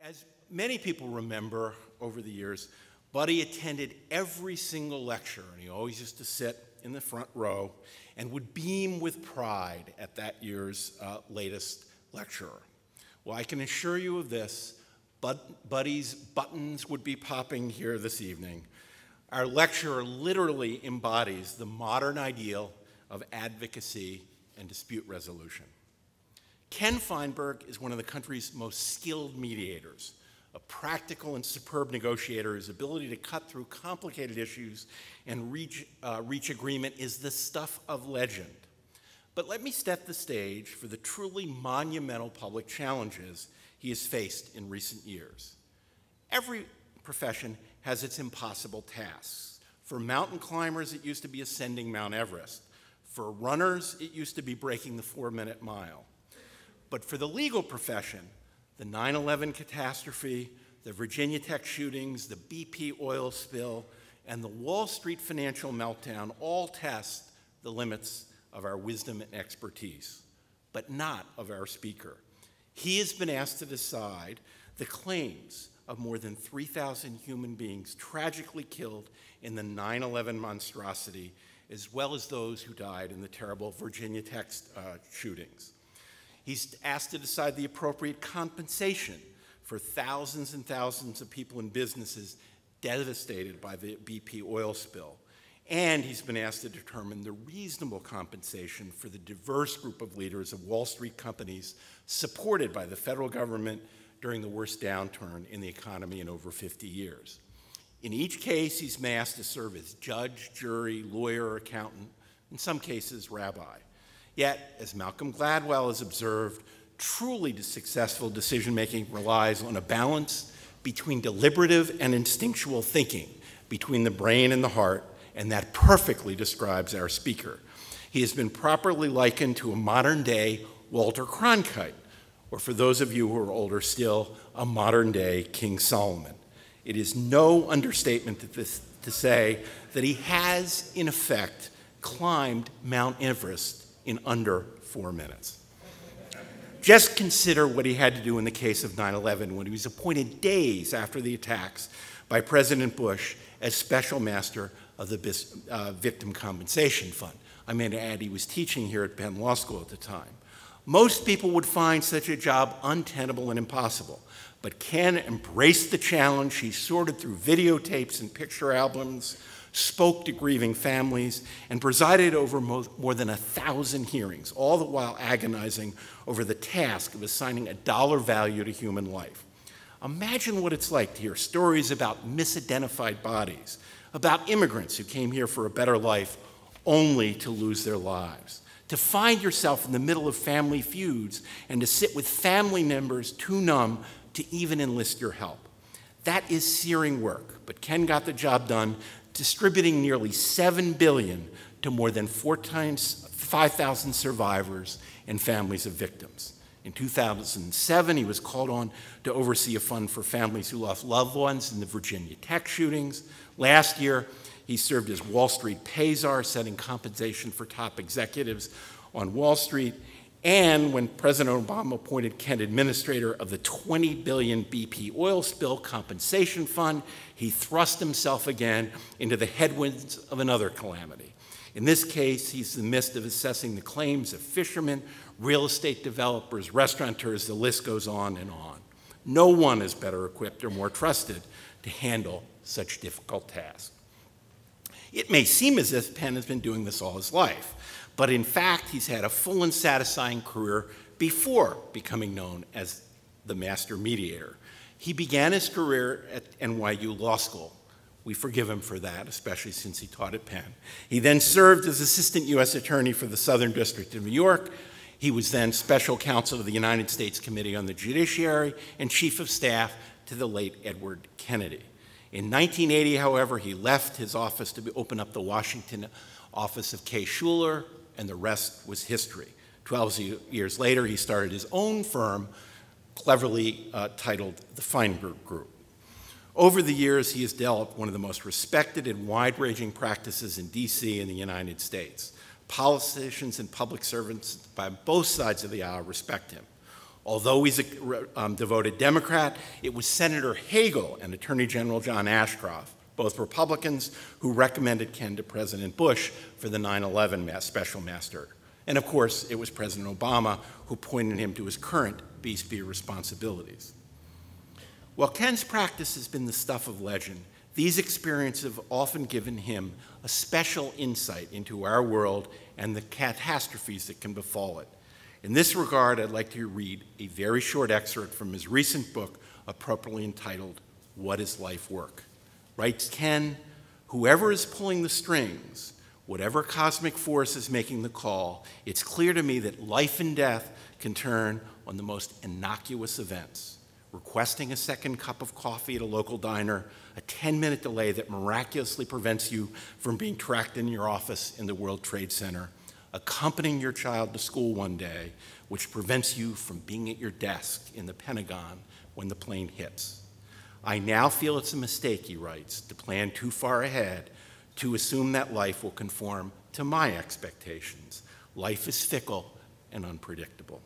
As many people remember over the years, Buddy attended every single lecture, and he always used to sit in the front row and would beam with pride at that year's latest lecturer. Well, I can assure you of this, Buddy's buttons would be popping here this evening. Our lecturer literally embodies the modern ideal of advocacy and dispute resolution. Ken Feinberg is one of the country's most skilled mediators, a practical and superb negotiator. His ability to cut through complicated issues and reach agreement is the stuff of legend. But let me set the stage for the truly monumental public challenges he has faced in recent years. Every profession has its impossible tasks. For mountain climbers, it used to be ascending Mount Everest. For runners, it used to be breaking the 4-minute mile. But for the legal profession, the 9/11 catastrophe, the Virginia Tech shootings, the BP oil spill, and the Wall Street financial meltdown all test the limits of our wisdom and expertise, but not of our speaker. He has been asked to decide the claims of more than 3,000 human beings tragically killed in the 9/11 monstrosity, as well as those who died in the terrible Virginia Tech shootings. He's asked to decide the appropriate compensation for thousands and thousands of people and businesses devastated by the BP oil spill. And he's been asked to determine the reasonable compensation for the diverse group of leaders of Wall Street companies supported by the federal government during the worst downturn in the economy in over 50 years. In each case, he's been asked to serve as judge, jury, lawyer, accountant, in some cases, rabbi. Yet, as Malcolm Gladwell has observed, truly successful decision-making relies on a balance between deliberative and instinctual thinking, between the brain and the heart, and that perfectly describes our speaker. He has been properly likened to a modern-day Walter Cronkite, or for those of you who are older still, a modern-day King Solomon. It is no understatement to say that he has, in effect, climbed Mount Everest in under 4 minutes. Just consider what he had to do in the case of 9/11 when he was appointed days after the attacks by President Bush as special master of the Victim Compensation Fund. I mean to add, he was teaching here at Penn Law School at the time. Most people would find such a job untenable and impossible, but Ken embraced the challenge. He sorted through videotapes and picture albums, spoke to grieving families, and presided over more than 1,000 hearings, all the while agonizing over the task of assigning a dollar value to human life. Imagine what it's like to hear stories about misidentified bodies, about immigrants who came here for a better life only to lose their lives, to find yourself in the middle of family feuds and to sit with family members too numb to even enlist your help. That is searing work, but Ken got the job done, distributing nearly $7 billion to more than 5,000 survivors and families of victims. In 2007, he was called on to oversee a fund for families who lost loved ones in the Virginia Tech shootings. Last year, he served as Wall Street pay-czar, setting compensation for top executives on Wall Street. And when President Obama appointed Ken administrator of the $20 billion BP oil spill compensation fund, he thrust himself again into the headwinds of another calamity. In this case, he's in the midst of assessing the claims of fishermen, real estate developers, restaurateurs, the list goes on and on. No one is better equipped or more trusted to handle such difficult tasks. It may seem as if Penn has been doing this all his life, but in fact, he's had a full and satisfying career before becoming known as the master mediator. He began his career at NYU Law School. We forgive him for that, especially since he taught at Penn. He then served as Assistant U.S. Attorney for the Southern District of New York. He was then Special Counsel of the United States Committee on the Judiciary and Chief of Staff to the late Edward Kennedy. In 1980, however, he left his office to open up the Washington office of Kay Schuler, and the rest was history. 12 years later, he started his own firm, cleverly titled the Feinberg Group. Over the years, he has developed one of the most respected and wide-ranging practices in D.C. and the United States. Politicians and public servants by both sides of the aisle respect him. Although he's a devoted Democrat, it was Senator Segal and Attorney General John Ashcroft, both Republicans, who recommended Ken to President Bush for the 9/11 special master. And of course, it was President Obama who pointed him to his current B responsibilities. While Ken's practice has been the stuff of legend, these experiences have often given him a special insight into our world and the catastrophes that can befall it. In this regard, I'd like to read a very short excerpt from his recent book, appropriately entitled, What is Life Work? Writes Ken, whoever is pulling the strings, whatever cosmic force is making the call, it's clear to me that life and death can turn on the most innocuous events. Requesting a second cup of coffee at a local diner, a 10-minute delay that miraculously prevents you from being tracked in your office in the World Trade Center, accompanying your child to school one day, which prevents you from being at your desk in the Pentagon when the plane hits. I now feel it's a mistake, he writes, to plan too far ahead, to assume that life will conform to my expectations. Life is fickle and unpredictable.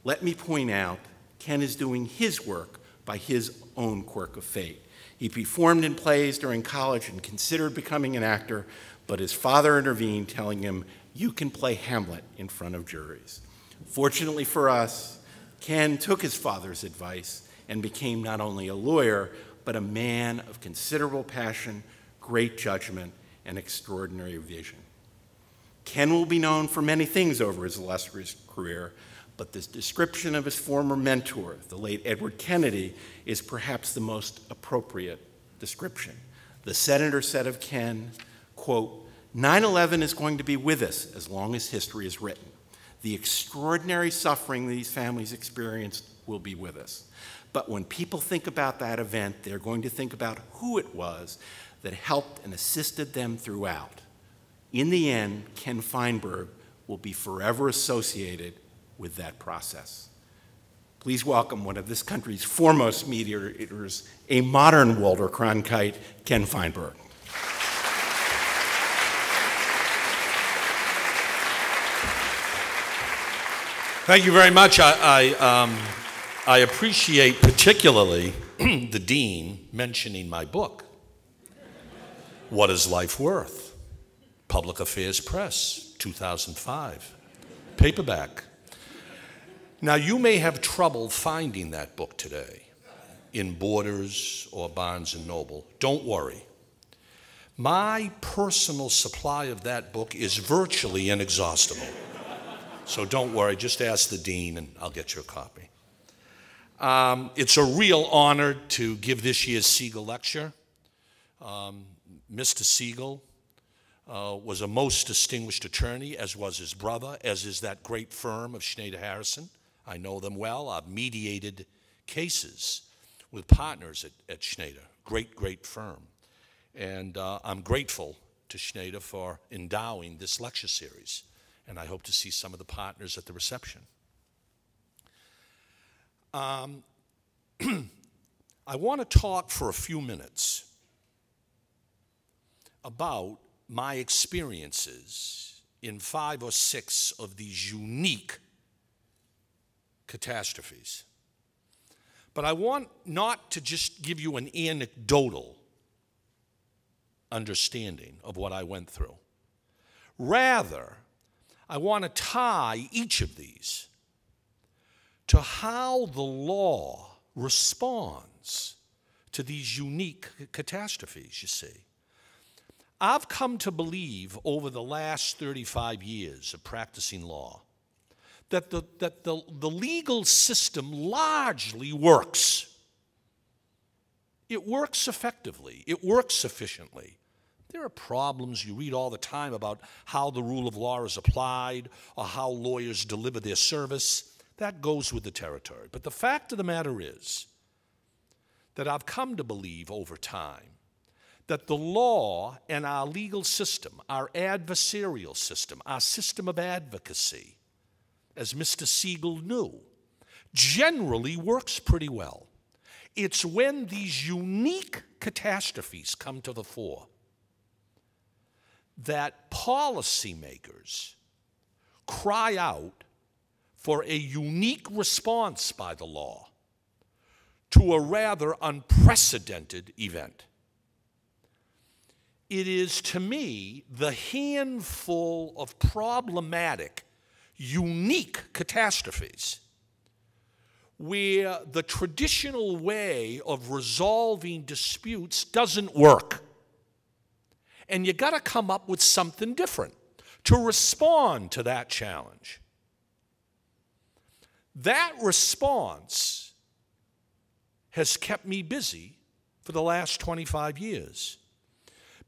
Let me point out, Ken is doing his work by his own quirk of fate. He performed in plays during college and considered becoming an actor, but his father intervened, telling him, you can play Hamlet in front of juries. Fortunately for us, Ken took his father's advice and became not only a lawyer, but a man of considerable passion, great judgment, and extraordinary vision. Ken will be known for many things over his illustrious career, but this description of his former mentor, the late Edward Kennedy, is perhaps the most appropriate description. The senator said of Ken, quote, 9/11 is going to be with us as long as history is written. The extraordinary suffering these families experienced will be with us. But when people think about that event, they're going to think about who it was that helped and assisted them throughout. In the end, Ken Feinberg will be forever associated with that process. Please welcome one of this country's foremost mediators, a modern Walter Cronkite, Ken Feinberg. Thank you very much. I appreciate particularly the dean mentioning my book, What is Life Worth? Public Affairs Press, 2005, paperback. Now, you may have trouble finding that book today in Borders or Barnes & Noble. Don't worry. My personal supply of that book is virtually inexhaustible. So don't worry, just ask the dean and I'll get you a copy. It's a real honor to give this year's Segal lecture. Mr. Segal was a most distinguished attorney, as was his brother, as is that great firm of Schneider Harrison. I know them well. I've mediated cases with partners at Schneider. Great, great firm. And I'm grateful to Schneider for endowing this lecture series. And I hope to see some of the partners at the reception. I want to talk for a few minutes about my experiences in 5 or 6 of these unique catastrophes. But I want not to just give you an anecdotal understanding of what I went through. Rather, I want to tie each of these to how the law responds to these unique catastrophes, you see. I've come to believe over the last 35 years of practicing law that the legal system largely works. It works effectively. It works efficiently. There are problems you read all the time about how the rule of law is applied or how lawyers deliver their service. That goes with the territory. But the fact of the matter is that I've come to believe over time that the law and our legal system, our adversarial system, our system of advocacy, as Mr. Segal knew, generally works pretty well. It's when these unique catastrophes come to the fore that policymakers cry out for a unique response by the law to a rather unprecedented event. It is, to me, the handful of problematic, unique catastrophes where the traditional way of resolving disputes doesn't work. And you got to come up with something different to respond to that challenge. That response has kept me busy for the last 25 years.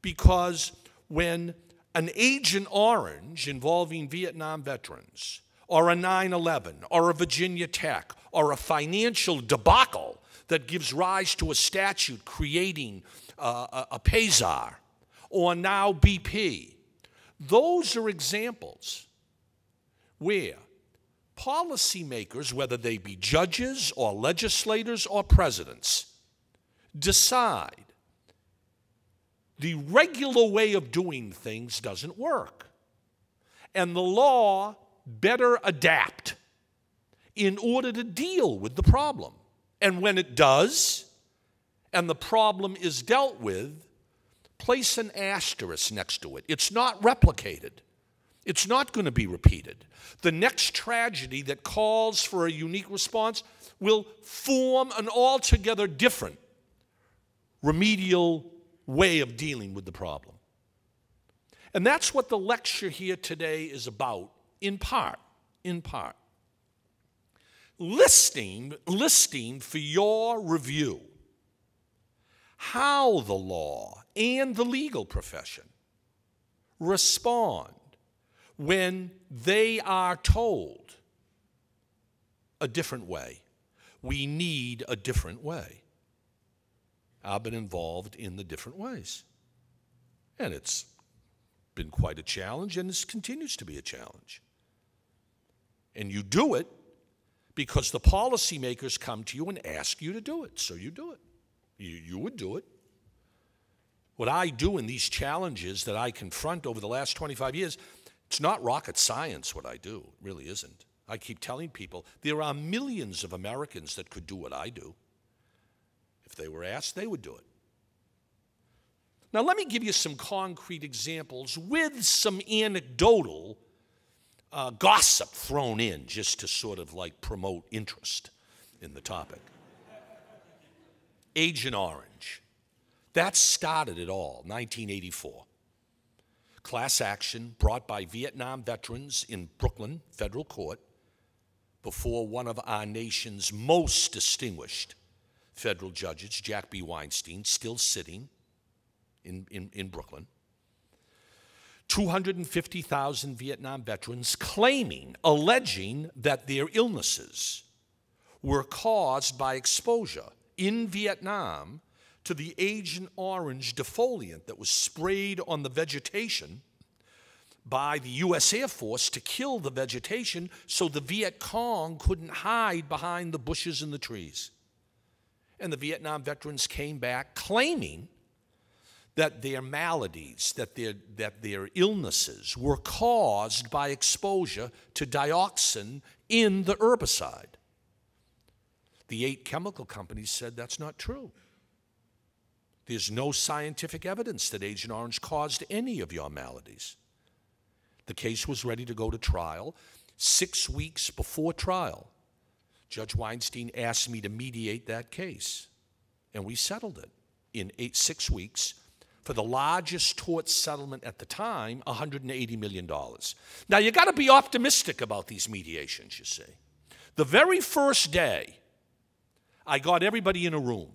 Because when an Agent Orange involving Vietnam veterans, or a 9/11, or a Virginia Tech, or a financial debacle that gives rise to a statute creating a PASAR, or now BP, those are examples where policymakers, whether they be judges or legislators or presidents, decide the regular way of doing things doesn't work, and the law better adapt in order to deal with the problem. And when it does, and the problem is dealt with, place an asterisk next to it. It's not replicated. It's not going to be repeated. The next tragedy that calls for a unique response will form an altogether different remedial way of dealing with the problem. And that's what the lecture here today is about, in part. Listing for your review how the law and the legal profession respond when they are told a different way. We need a different way. I've been involved in the different ways. And it's been quite a challenge, and it continues to be a challenge. And you do it because the policymakers come to you and ask you to do it, so you do it. You would do it. What I do in these challenges that I confront over the last 25 years, it's not rocket science what I do. It really isn't. I keep telling people there are millions of Americans that could do what I do. If they were asked, they would do it. Now, let me give you some concrete examples with some anecdotal gossip thrown in just to sort of like promote interest in the topic. Agent Orange. That started it all, 1984. Class action brought by Vietnam veterans in Brooklyn Federal Court before one of our nation's most distinguished federal judges, Jack B. Weinstein, still sitting in Brooklyn. 250,000 Vietnam veterans alleging that their illnesses were caused by exposure in Vietnam to the Agent Orange defoliant that was sprayed on the vegetation by the U.S. Air Force to kill the vegetation so the Viet Cong couldn't hide behind the bushes and the trees. And the Vietnam veterans came back claiming that their maladies, that their illnesses were caused by exposure to dioxin in the herbicide. The 8 chemical companies said that's not true. There's no scientific evidence that Agent Orange caused any of your maladies. The case was ready to go to trial. 6 weeks before trial, Judge Weinstein asked me to mediate that case, and we settled it in 6 weeks for the largest tort settlement at the time, $180 million. Now, you got to be optimistic about these mediations, you see. The very first day, I got everybody in a room,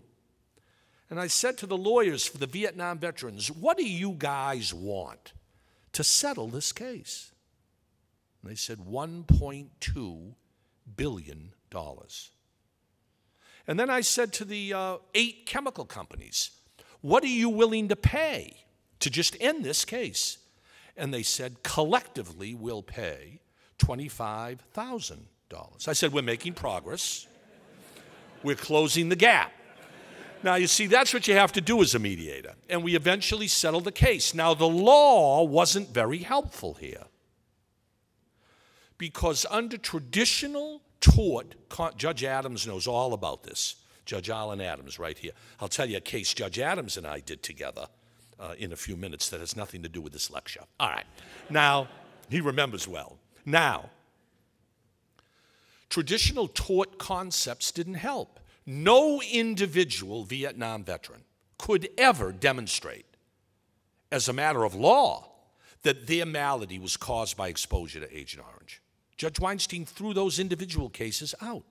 and I said to the lawyers for the Vietnam veterans, what do you guys want to settle this case? And they said $1.2 billion. And then I said to the 8 chemical companies, what are you willing to pay to just end this case? And they said, collectively, we'll pay $25,000. I said, we're making progress. We're closing the gap. Now, you see, that's what you have to do as a mediator. And we eventually settled the case. Now, the law wasn't very helpful here, because under traditional tort, Judge Adams knows all about this. Judge Alan Adams right here. I'll tell you a case Judge Adams and I did together in a few minutes that has nothing to do with this lecture. All right. Now, he remembers well. Now, traditional tort concepts didn't help. No individual Vietnam veteran could ever demonstrate, as a matter of law, that their malady was caused by exposure to Agent Orange. Judge Weinstein threw those individual cases out.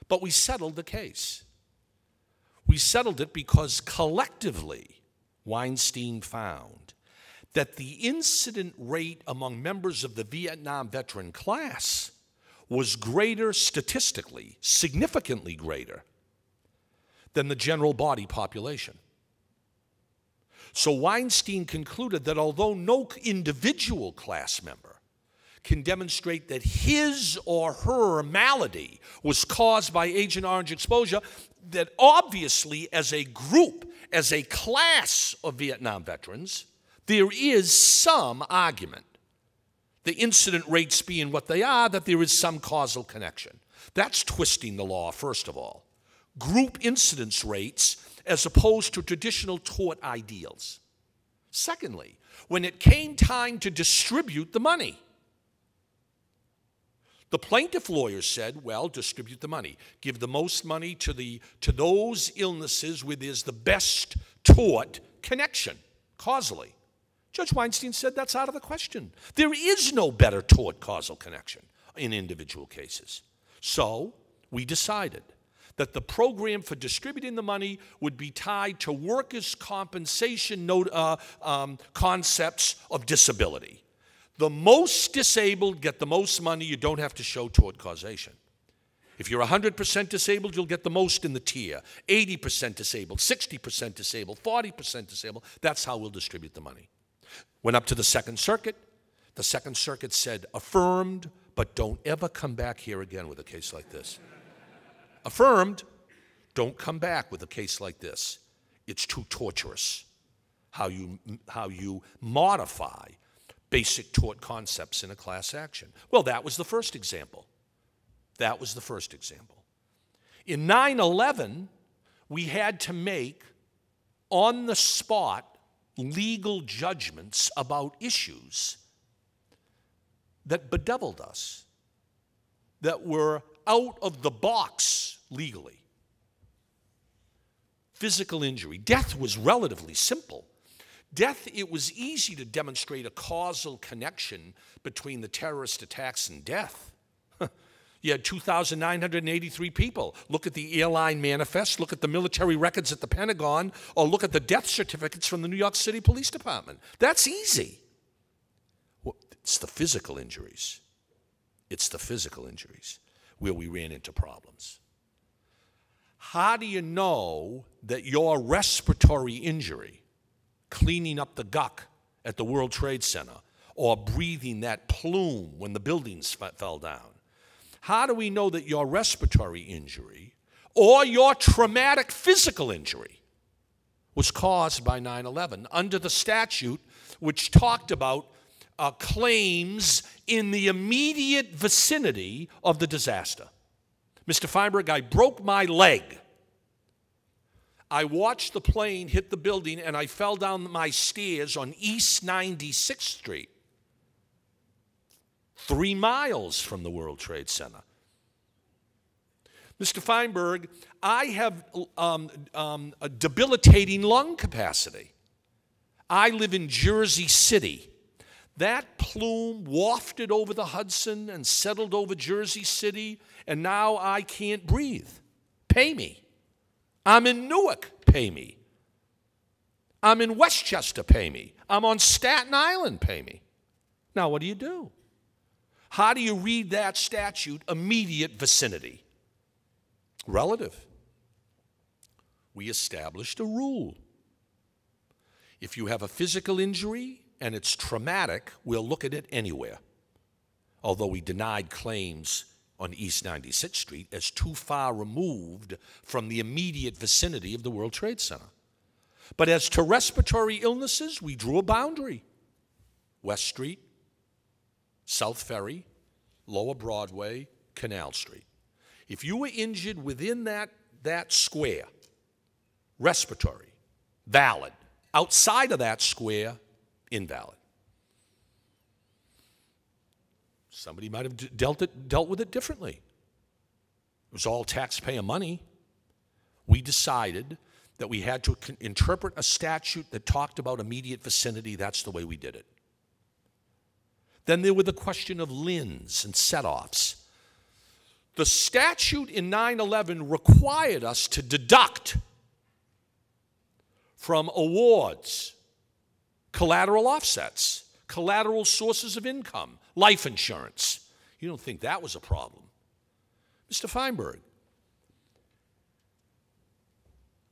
But we settled the case. We settled it because collectively, Weinstein found that the incident rate among members of the Vietnam veteran class was greater statistically, significantly greater, than the general body population. So Weinstein concluded that although no individual class member can demonstrate that his or her malady was caused by Agent Orange exposure, that obviously as a group, as a class of Vietnam veterans, there is some argument, the incident rates being what they are, that there is some causal connection. That's twisting the law, first of all. Group incidence rates as opposed to traditional tort ideals. Secondly, when it came time to distribute the money, the plaintiff lawyers said, well, distribute the money. Give the most money to those illnesses where there's the best tort connection, causally. Judge Weinstein said that's out of the question. There is no better tort causal connection in individual cases. So we decided that the program for distributing the money would be tied to workers' compensation concepts of disability. The most disabled get the most money. You don't have to show tort causation. If you're 100% disabled, you'll get the most in the tier. 80% disabled, 60% disabled, 40% disabled. That's how we'll distribute the money. Went up to the Second Circuit. The Second Circuit said, affirmed, but don't ever come back here again with a case like this. Affirmed, don't come back with a case like this. It's too torturous how you modify basic tort concepts in a class action. Well, that was the first example. That was the first example. In 9/11, we had to make on-the-spot legal judgments about issues that bedeviled us, that were out of the box legally. Physical injury. Death was relatively simple. Death, it was easy to demonstrate a causal connection between the terrorist attacks and death. You had 2,983 people. Look at the airline manifest, look at the military records at the Pentagon, or look at the death certificates from the New York City Police Department. That's easy. Well, it's the physical injuries. It's the physical injuries where we ran into problems. How do you know that your respiratory injury, cleaning up the guck at the World Trade Center, or breathing that plume when the buildings fell down, how do we know that your respiratory injury or your traumatic physical injury was caused by 9/11 under the statute which talked about claims in the immediate vicinity of the disaster? Mr. Feinberg, I broke my leg. I watched the plane hit the building and I fell down my stairs on East 96th Street, 3 miles from the World Trade Center. Mr. Feinberg, I have a debilitating lung capacity. I live in Jersey City. That plume wafted over the Hudson and settled over Jersey City, and now I can't breathe. Pay me. I'm in Newark. Pay me. I'm in Westchester. Pay me. I'm on Staten Island. Pay me. Now, what do you do? How do you read that statute, immediate vicinity? Relative. We established a rule. If you have a physical injury and it's traumatic, we'll look at it anywhere. Although we denied claims on East 96th Street as too far removed from the immediate vicinity of the World Trade Center. But as to respiratory illnesses, we drew a boundary. West Street, South Ferry, Lower Broadway, Canal Street. If you were injured within that square, respiratory, valid. Outside of that square, invalid. Somebody might have dealt with it differently. It was all taxpayer money. We decided that we had to interpret a statute that talked about immediate vicinity. That's the way we did it. Then there were the question of LINs and set-offs. The statute in 9/11 required us to deduct from awards, collateral offsets, collateral sources of income, life insurance. You don't think that was a problem? Mr. Feinberg,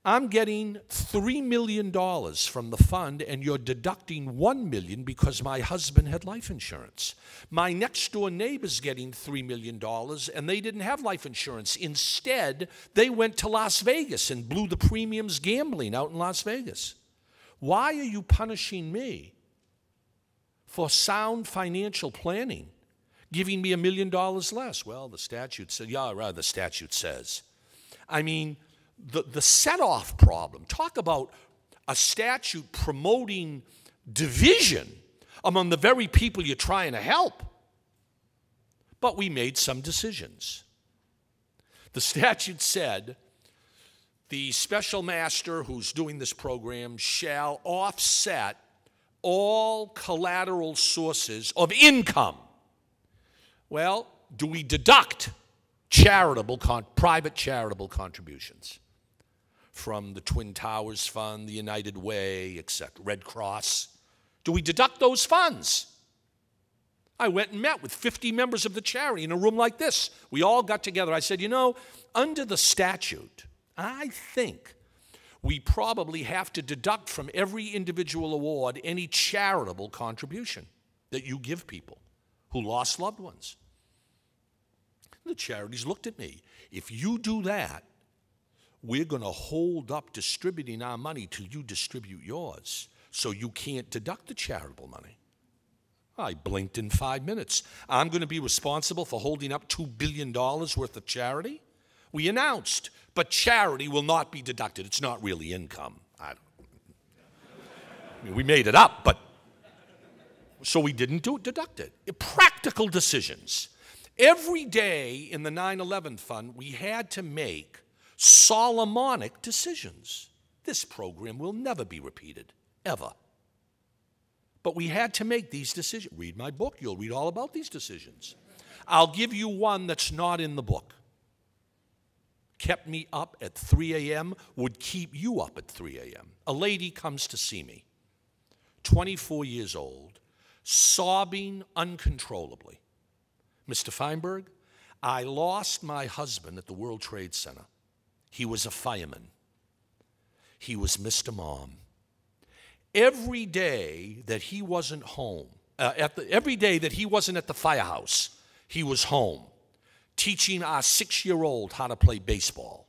I'm getting $3 million from the fund, and you're deducting $1 million because my husband had life insurance. My next door neighbor's getting $3 million, and they didn't have life insurance. Instead, they went to Las Vegas and blew the premiums gambling out in Las Vegas. Why are you punishing me for sound financial planning, giving me $1 million less? Well, the statute said, the statute says. I mean, the set-off problem, talk about a statute promoting division among the very people you're trying to help. But we made some decisions. The statute said the special master who's doing this program shall offset all collateral sources of income. Well, do we deduct private charitable contributions from the Twin Towers Fund, the United Way, etc., Red Cross? Do we deduct those funds? I went and met with 50 members of the charity in a room like this. We all got together. I said, under the statute, I think we probably have to deduct from every individual award any charitable contribution that you give people who lost loved ones. The charities looked at me. If you do that, we're going to hold up distributing our money till you distribute yours, so you can't deduct the charitable money. I blinked in 5 minutes. I'm going to be responsible for holding up $2 billion worth of charity? We announced, but charity will not be deducted. It's not really income. I mean, we made it up, but so we didn't deduct it. Practical decisions. Every day in the 9/11 fund, we had to make Solomonic decisions. This program will never be repeated, ever. But we had to make these decisions. Read my book, you'll read all about these decisions. I'll give you one that's not in the book. Kept me up at 3 a.m., would keep you up at 3 a.m. A lady comes to see me, 24 years old, sobbing uncontrollably. Mr. Feinberg, I lost my husband at the World Trade Center. He was a fireman. He was Mr. Mom. Every day that he wasn't home, every day that he wasn't at the firehouse, he was home, teaching our 6-year-old how to play baseball,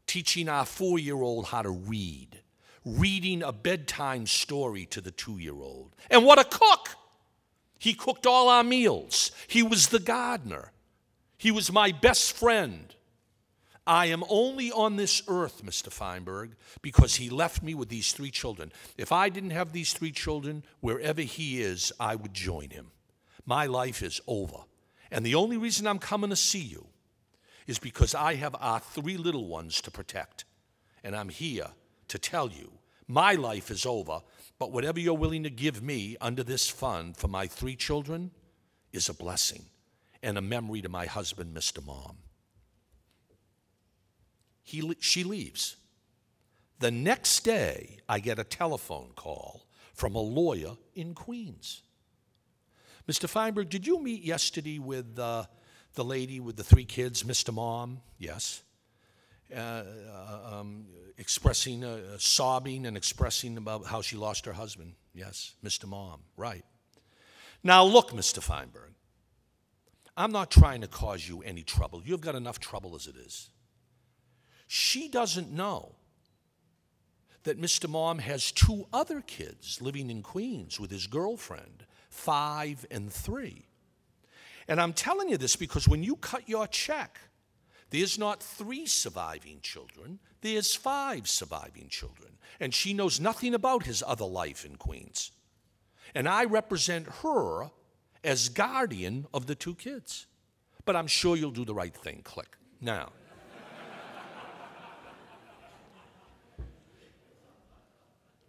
teaching our 4-year-old how to read, reading a bedtime story to the 2-year-old. And what a cook! He cooked all our meals. He was the gardener. He was my best friend. I am only on this earth, Mr. Feinberg, because he left me with these 3 children. If I didn't have these 3 children, wherever he is, I would join him. My life is over. And the only reason I'm coming to see you is because I have our 3 little ones to protect. And I'm here to tell you, my life is over, but whatever you're willing to give me under this fund for my 3 children is a blessing and a memory to my husband, Mr. Mom. She leaves. The next day, I get a telephone call from a lawyer in Queens. Mr. Feinberg, did you meet yesterday with the lady with the 3 kids, Mr. Mom? Yes. Expressing, sobbing and expressing about how she lost her husband. Yes, Mr. Mom, right. Now look, Mr. Feinberg, I'm not trying to cause you any trouble. You've got enough trouble as it is. She doesn't know that Mr. Mom has 2 other kids living in Queens with his girlfriend, 5 and 3. And I'm telling you this because when you cut your check, there's not 3 surviving children, there's 5 surviving children. And she knows nothing about his other life in Queens. And I represent her as guardian of the 2 kids. But I'm sure you'll do the right thing. Click. Now,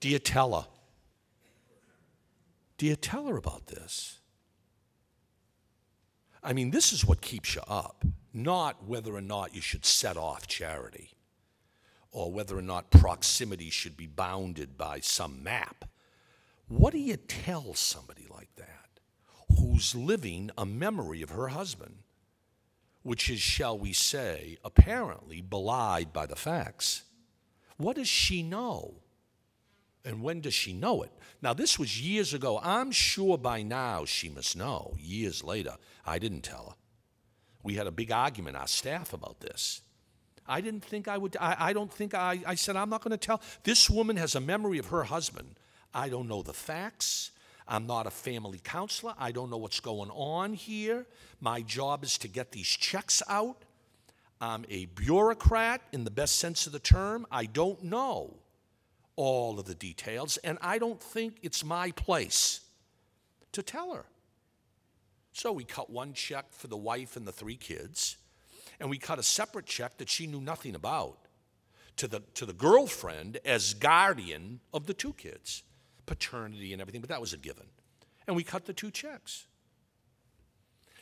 do you tell her? Do you tell her about this? I mean, this is what keeps you up, not whether or not you should set off charity or whether or not proximity should be bounded by some map. What do you tell somebody like that who's living a memory of her husband, which is, shall we say, apparently belied by the facts? What does she know? And when does she know it? Now, this was years ago. I'm sure by now she must know, years later. I didn't tell her. We had a big argument, our staff, about this. I didn't think I would. I said, I'm not going to tell. This woman has a memory of her husband. I don't know the facts. I'm not a family counselor. I don't know what's going on here. My job is to get these checks out. I'm a bureaucrat in the best sense of the term. I don't know all of the details, and I don't think it's my place to tell her. So we cut one check for the wife and the 3 kids, and we cut a separate check that she knew nothing about to the girlfriend as guardian of the 2 kids, paternity and everything, but that was a given. And we cut the 2 checks.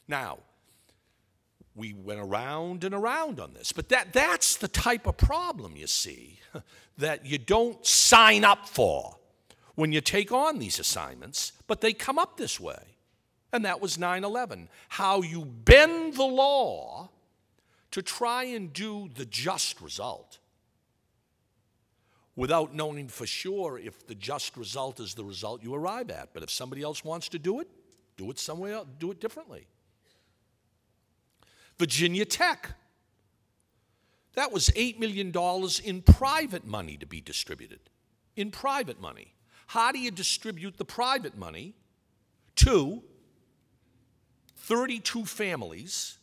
Now, we went around and around on this, but that's the type of problem, you see, that you don't sign up for when you take on these assignments, but they come up this way. And that was 9/11. How you bend the law to try and do the just result without knowing for sure if the just result is the result you arrive at. But if somebody else wants to do it somewhere else, do it differently. Virginia Tech. That was $8 million in private money to be distributed. In private money. How do you distribute the private money to 32 families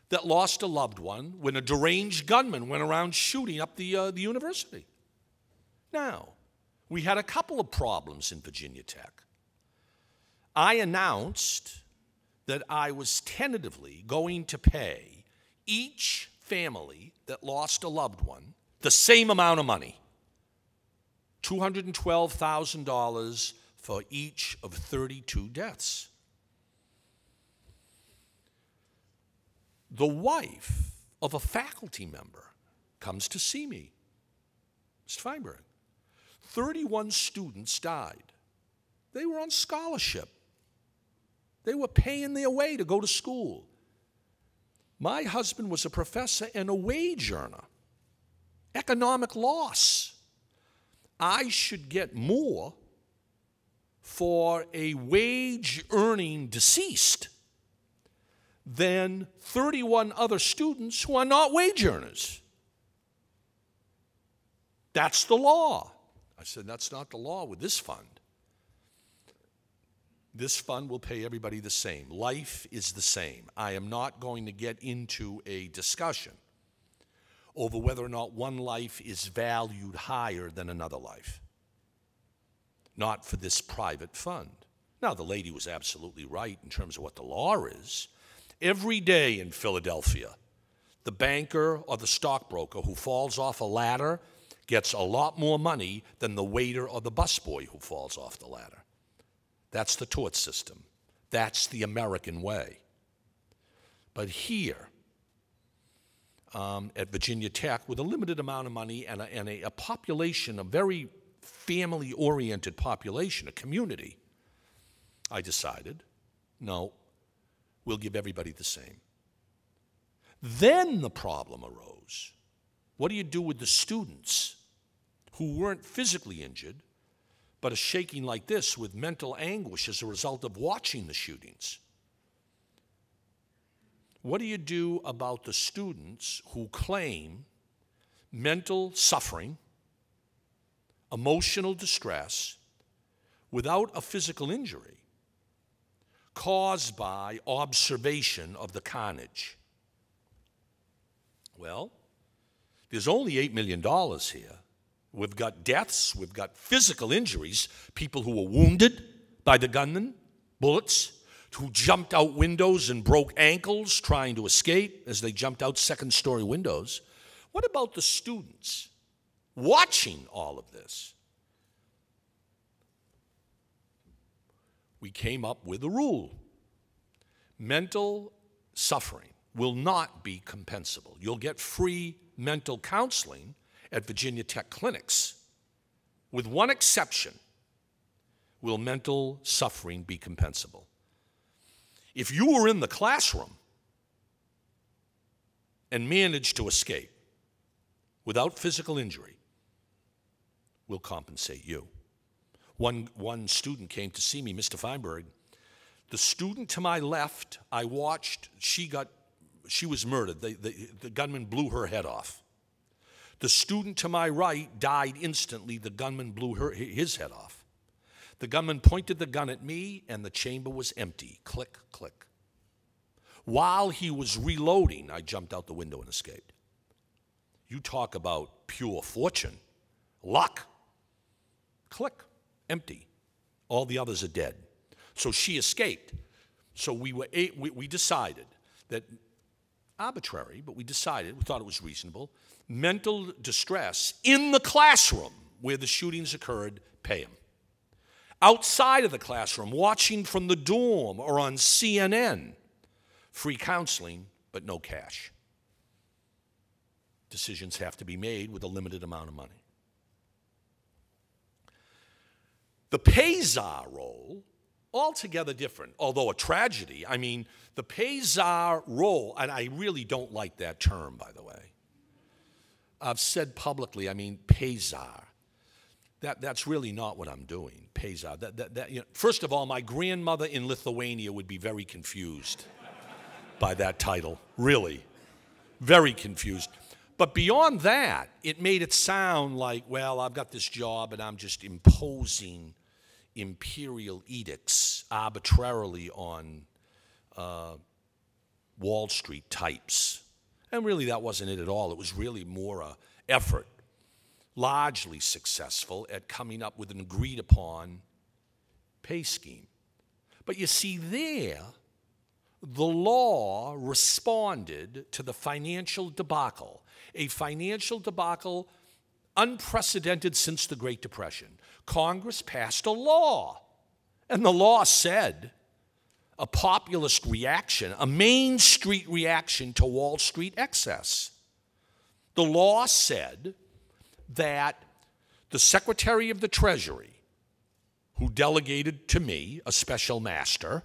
that lost a loved one when a deranged gunman went around shooting up the university? Now, we had a couple of problems in Virginia Tech. I announced that I was tentatively going to pay each family that lost a loved one the same amount of money, $212,000 for each of 32 deaths. The wife of a faculty member comes to see me, Mr. Feinberg. 31 students died. They were on scholarship. They were paying their way to go to school. My husband was a professor and a wage earner. Economic loss. I should get more for a wage earning deceased than 31 other students who are not wage earners. That's the law. I said, that's not the law with this fund. This fund will pay everybody the same. Life is the same. I am not going to get into a discussion over whether or not one life is valued higher than another life. Not for this private fund. Now, the lady was absolutely right in terms of what the law is. Every day in Philadelphia, the banker or the stockbroker who falls off a ladder gets a lot more money than the waiter or the busboy who falls off the ladder. That's the tort system. That's the American way. But here, at Virginia Tech, with a limited amount of money and a population, a very family-oriented population, a community, I decided, no, we'll give everybody the same. Then the problem arose. What do you do with the students who weren't physically injured, but are shaking like this with mental anguish as a result of watching the shootings? What do you do about the students who claim mental suffering, emotional distress, without a physical injury, caused by observation of the carnage. Well, there's only $8 million here. We've got deaths, we've got physical injuries, people who were wounded by the gunman, bullets, who jumped out windows and broke ankles trying to escape as they jumped out second-story windows. What about the students watching all of this? We came up with a rule. Mental suffering will not be compensable. You'll get free mental counseling at Virginia Tech clinics. With one exception, will mental suffering be compensable? If you were in the classroom and managed to escape without physical injury, we'll compensate you. One student came to see me, Mr. Feinberg. The student to my left, I watched, she was murdered. The gunman blew her head off. The student to my right died instantly. The gunman blew his head off. The gunman pointed the gun at me, and the chamber was empty. Click, click. While he was reloading, I jumped out the window and escaped. You talk about pure fortune, luck. Click, empty. All the others are dead. So she escaped. So we decided that, arbitrary, but we thought it was reasonable, mental distress in the classroom where the shootings occurred, pay him. Outside of the classroom, watching from the dorm or on CNN, free counseling, but no cash. Decisions have to be made with a limited amount of money. The pay-czar role, altogether different, although a tragedy. I mean, the pay-czar role, and I really don't like that term, by the way. I've said publicly, I mean, pay-czar. That's really not what I'm doing, pay-czar. First of all, my grandmother in Lithuania would be very confused by that title, really, very confused. But beyond that, it made it sound like, well, I've got this job and I'm just imposing imperial edicts arbitrarily on Wall Street types. And really that wasn't it at all. It was really more an effort, largely successful, at coming up with an agreed upon pay scheme. But you see there, the law responded to the financial debacle, a financial debacle unprecedented since the Great Depression. Congress passed a law, and the law said a populist reaction, a Main Street reaction to Wall Street excess. The law said that the Secretary of the Treasury, who delegated to me, a special master,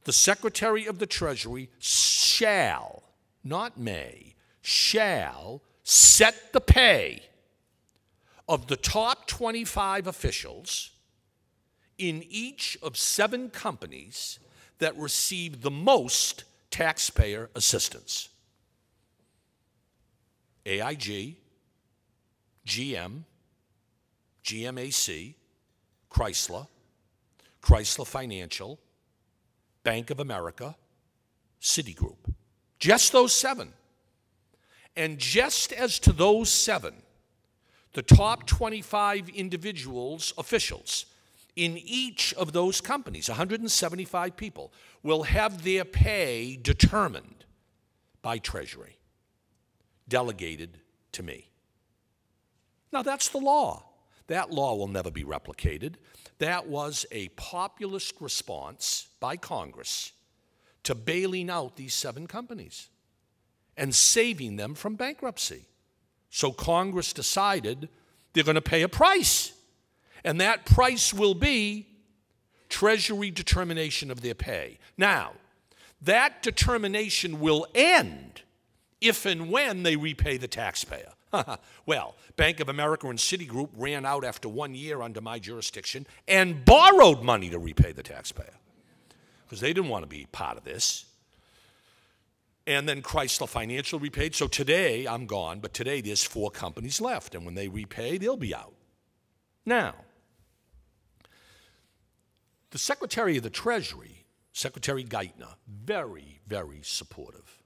the Secretary of the Treasury shall, not may, shall set the pay of the top 25 officials in each of 7 companies that received the most taxpayer assistance. AIG, GM, GMAC, Chrysler, Chrysler Financial, Bank of America, Citigroup. Just those 7. And just as to those 7, the top 25 individuals, officials, in each of those companies, 175 people, will have their pay determined by Treasury, delegated to me. Now, that's the law. That law will never be replicated. That was a populist response by Congress to bailing out these 7 companies and saving them from bankruptcy. So Congress decided they're going to pay a price, and that price will be Treasury determination of their pay. Now, that determination will end if and when they repay the taxpayer. Well, Bank of America and Citigroup ran out after 1 year under my jurisdiction and borrowed money to repay the taxpayer because they didn't want to be part of this. And then Chrysler Financial repaid. So today, I'm gone, but today there's 4 companies left. And when they repay, they'll be out. Now, the Secretary of the Treasury Secretary Geithner, very, very supportive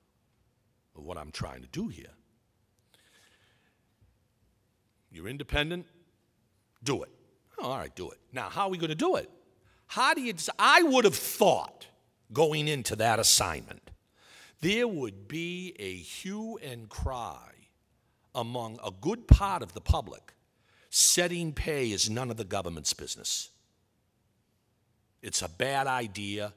of what I'm trying to do here. You're independent, do it. Oh, all right, do it. Now, how are we going to do it? I would have thought, going into that assignment, there would be a hue and cry among a good part of the public. Setting pay is none of the government's business. It's a bad idea.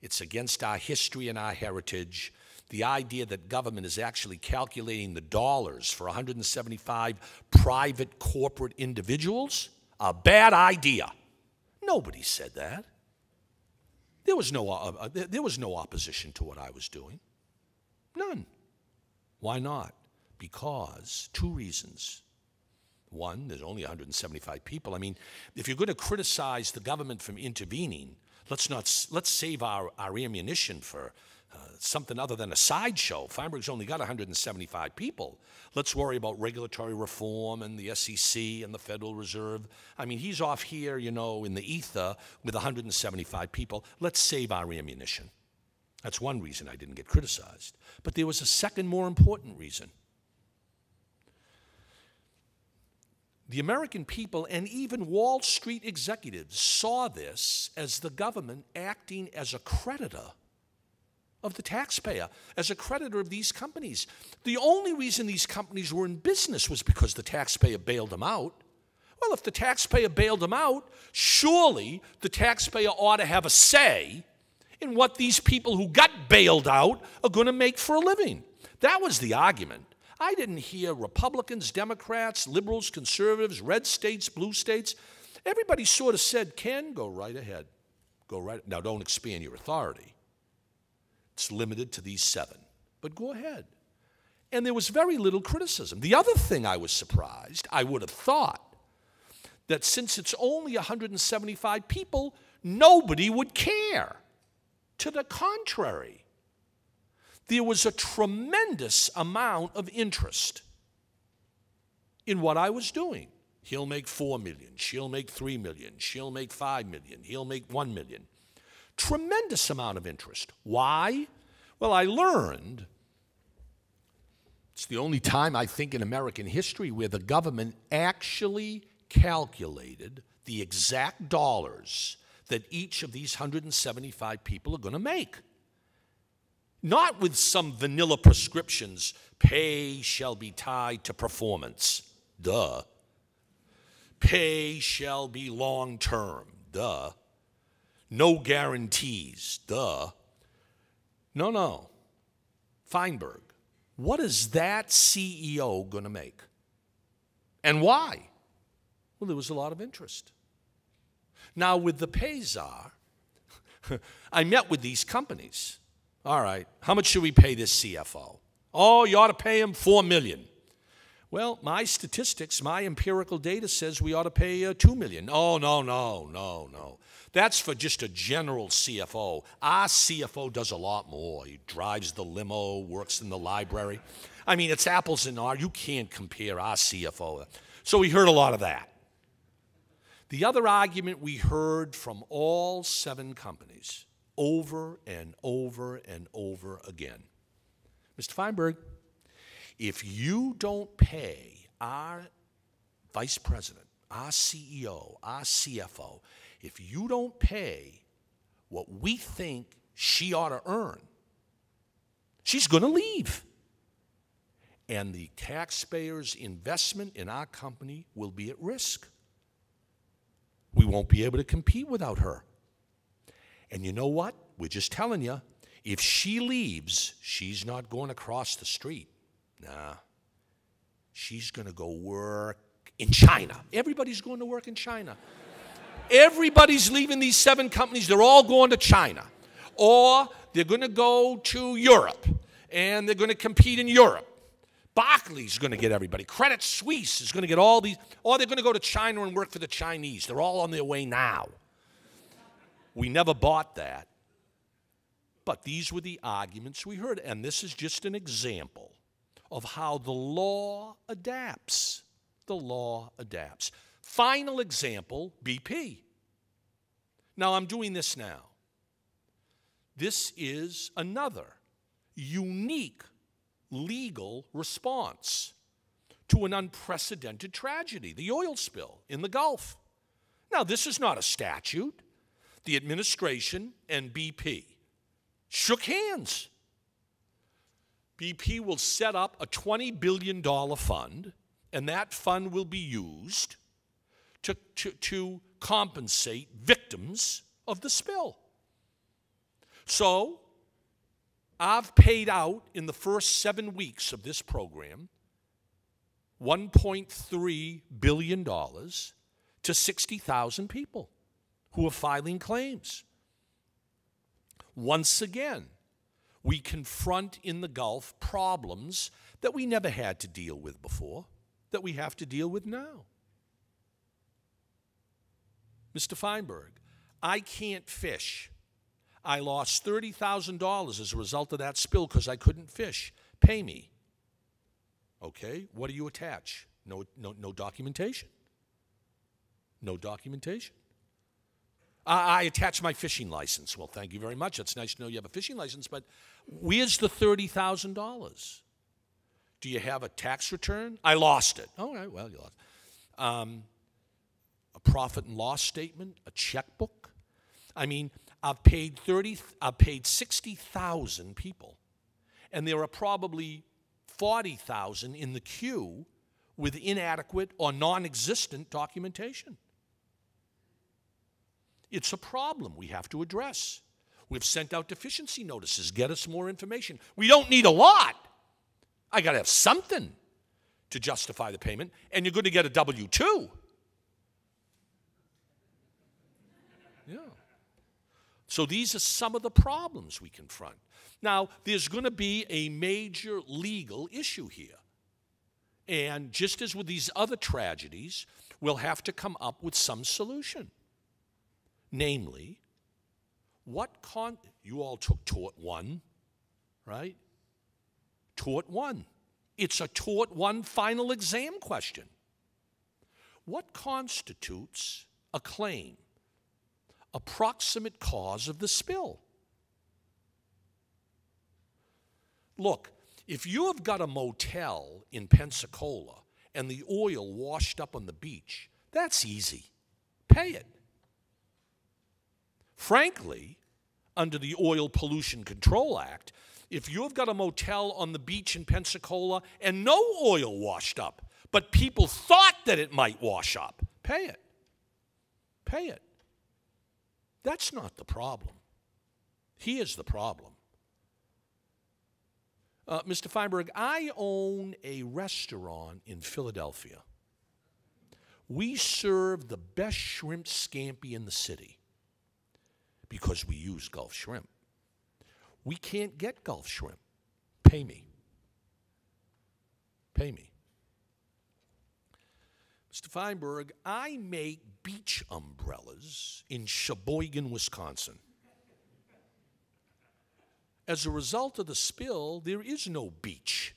It's against our history and our heritage. The idea that government is actually calculating the dollars for 175 private corporate individuals, a bad idea. Nobody said that. There was no opposition to what I was doing. None. Why not? Because two reasons. One, there's only 175 people. I mean, if you're going to criticize the government from intervening, let's save our ammunition for something other than a sideshow. Feinberg's only got 175 people. Let's worry about regulatory reform and the SEC and the Federal Reserve. I mean, he's off here, you know, in the ether with 175 people. Let's save our ammunition. That's one reason I didn't get criticized. But there was a second, more important reason. The American people and even Wall Street executives saw this as the government acting as a creditor of the taxpayer, as a creditor of these companies. The only reason these companies were in business was because the taxpayer bailed them out. Well, if the taxpayer bailed them out, surely the taxpayer ought to have a say in what these people who got bailed out are going to make for a living. That was the argument. I didn't hear Republicans, Democrats, liberals, conservatives, red states, blue states. Everybody sort of said, Ken, go right ahead. Go right. Now, don't expand your authority. It's limited to these 7. But go ahead. And there was very little criticism. The other thing I was surprised, I would have thought that since it's only 175 people, nobody would care. To the contrary. There was a tremendous amount of interest in what I was doing. He'll make 4 million. She'll make 3 million. She'll make 5 million. He'll make 1 million. Tremendous amount of interest. Why? Well, I learned it's the only time, I think, in American history where the government actually calculated the exact dollars that each of these 175 people are going to make. Not with some vanilla prescriptions, pay shall be tied to performance. Duh. Pay shall be long-term. Duh. No guarantees. Duh. No. Feinberg, what is that CEO going to make? And why? Well, there was a lot of interest. Now, with the pay czar, I met with these companies. All right, how much should we pay this CFO? Oh, you ought to pay him $4 million. Well, my statistics, my empirical data says we ought to pay $2 million. Oh, no. That's for just a general CFO. Our CFO does a lot more. He drives the limo, works in the library. I mean, it's apples and oranges. You can't compare our CFO. So we heard a lot of that. The other argument we heard from all 7 companies over and over and over again. Mr. Feinberg, if you don't pay our vice president, our CEO, our CFO, if you don't pay what we think she ought to earn, she's going to leave. And the taxpayers' investment in our company will be at risk. We won't be able to compete without her. And you know what? We're just telling you, if she leaves, she's not going across the street. Nah. She's going to go work in China. Everybody's going to work in China. Everybody's leaving these 7 companies. They're all going to China. Or they're going to go to Europe, and they're going to compete in Europe. Barclays is going to get everybody. Credit Suisse is going to get all these. Or they're going to go to China and work for the Chinese. They're all on their way now. We never bought that. But these were the arguments we heard. And this is just an example of how the law adapts. The law adapts. Final example, BP. Now, I'm doing this now. This is another unique legal response to an unprecedented tragedy, the oil spill in the Gulf. Now, this is not a statute. The administration and BP shook hands. BP will set up a $20 billion fund, and that fund will be used to compensate victims of the spill. So, I've paid out in the first 7 weeks of this program $1.3 billion to 60,000 people who are filing claims. Once again, we confront in the Gulf problems that we never had to deal with before, that we have to deal with now. Mr. Feinberg, I can't fish. I lost $30,000 as a result of that spill because I couldn't fish. Pay me. Okay, what do you attach? No documentation. No documentation. I attach my fishing license. Well, thank you very much. It's nice to know you have a fishing license, but where's the $30,000? Do you have a tax return? I lost it. All right, well, you lost it. A profit and loss statement, a checkbook. I mean, I've paid 60,000 people, and there are probably 40,000 in the queue with inadequate or non-existent documentation. It's a problem we have to address. We've sent out deficiency notices. Get us more information. We don't need a lot. I got to have something to justify the payment, and you're going to get a W-2. Yeah. So these are some of the problems we confront. Now, there's going to be a major legal issue here. And just as with these other tragedies, we'll have to come up with some solution. Namely, you all took Tort 1, right? Tort 1. It's a Tort 1 final exam question. What constitutes a claim? A proximate cause of the spill. Look, if you have got a motel in Pensacola and the oil washed up on the beach, that's easy. Pay it. Frankly, under the Oil Pollution Control Act, if you've got a motel on the beach in Pensacola and no oil washed up, but people thought that it might wash up, pay it. Pay it. That's not the problem. Here's the problem. Mr. Feinberg, I own a restaurant in Philadelphia. We serve the best shrimp scampi in the city because we use Gulf shrimp. We can't get Gulf shrimp. Pay me. Pay me. Mr. Feinberg, I make beach umbrellas in Sheboygan, Wisconsin. As a result of the spill, there is no beach.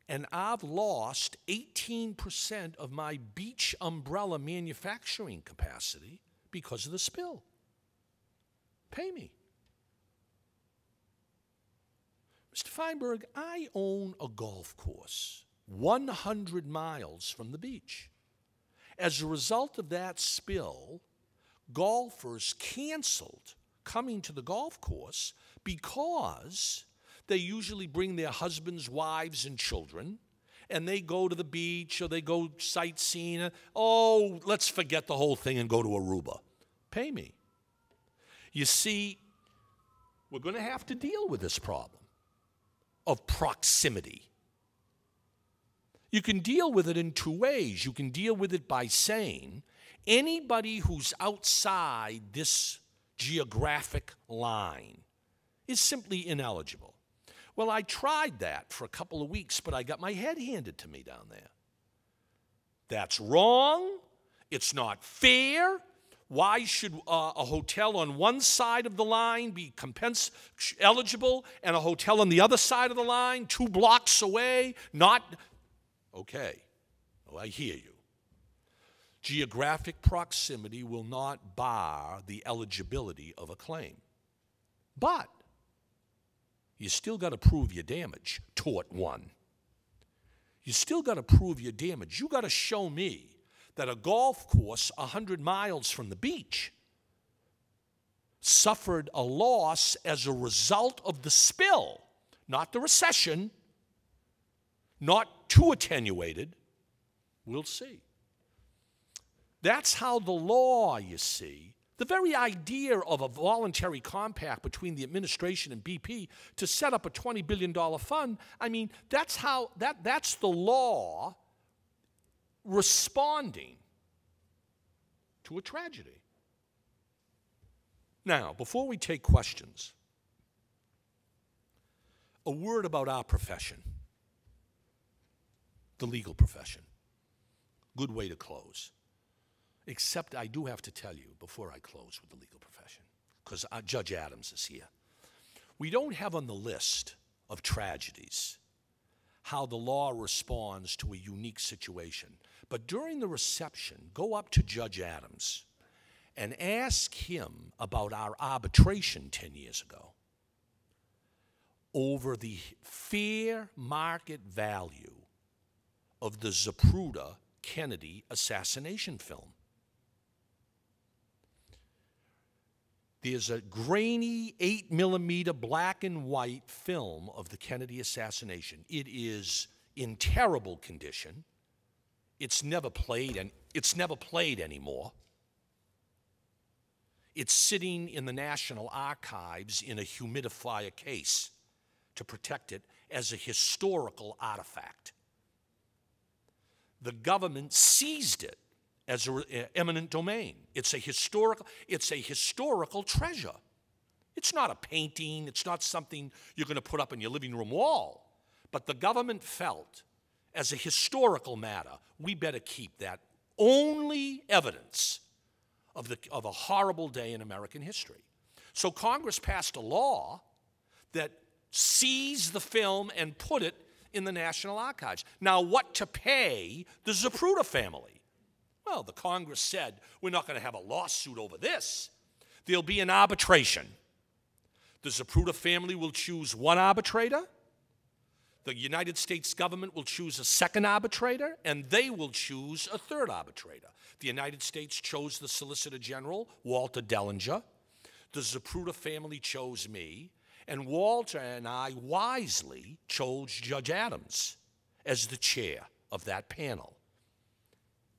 And I've lost 18% of my beach umbrella manufacturing capacity because of the spill. Pay me. Mr. Feinberg, I own a golf course 100 miles from the beach. As a result of that spill, golfers canceled coming to the golf course because they usually bring their husbands, wives, and children, and they go to the beach or they go sightseeing. Oh, let's forget the whole thing and go to Aruba. Pay me. You see, we're going to have to deal with this problem of proximity. You can deal with it in two ways. You can deal with it by saying anybody who's outside this geographic line is simply ineligible. Well, I tried that for a couple of weeks, but I got my head handed to me down there. That's wrong. It's not fair. Why should a hotel on one side of the line be eligible and a hotel on the other side of the line, 2 blocks away, not? Okay, well, I hear you. Geographic proximity will not bar the eligibility of a claim. But you still got to prove your damage. Tort 1. You still got to prove your damage. You got to show me that a golf course 100 miles from the beach suffered a loss as a result of the spill, not the recession, not too attenuated. We'll see. That's how the law, you see, the very idea of a voluntary compact between the administration and BP to set up a $20 billion fund, I mean, that's the law responding to a tragedy. Now, before we take questions, a word about our profession, the legal profession. Good way to close. Except I do have to tell you before I close with the legal profession, because Judge Adams is here. We don't have on the list of tragedies how the law responds to a unique situation. But during the reception, go up to Judge Adams and ask him about our arbitration 10 years ago over the fair market value of the Zapruder Kennedy assassination film. There's a grainy 8mm black and white film of the Kennedy assassination. It is in terrible condition. It's never played, and it's never played anymore. It's sitting in the National Archives in a humidifier case to protect it as a historical artifact. The government seized it as an eminent domain. It's a historical treasure. It's not a painting. It's not something you're going to put up in your living room wall. But the government felt, as a historical matter, we better keep that only evidence of a horrible day in American history. So Congress passed a law that seized the film and put it in the National Archives. Now, what to pay the Zapruder family? Well, the Congress said, we're not going to have a lawsuit over this. There'll be an arbitration. The Zapruder family will choose one arbitrator. The United States government will choose a second arbitrator, and they will choose a third arbitrator. The United States chose the Solicitor General, Walter Dellinger. The Zapruder family chose me, and Walter and I wisely chose Judge Adams as the chair of that panel.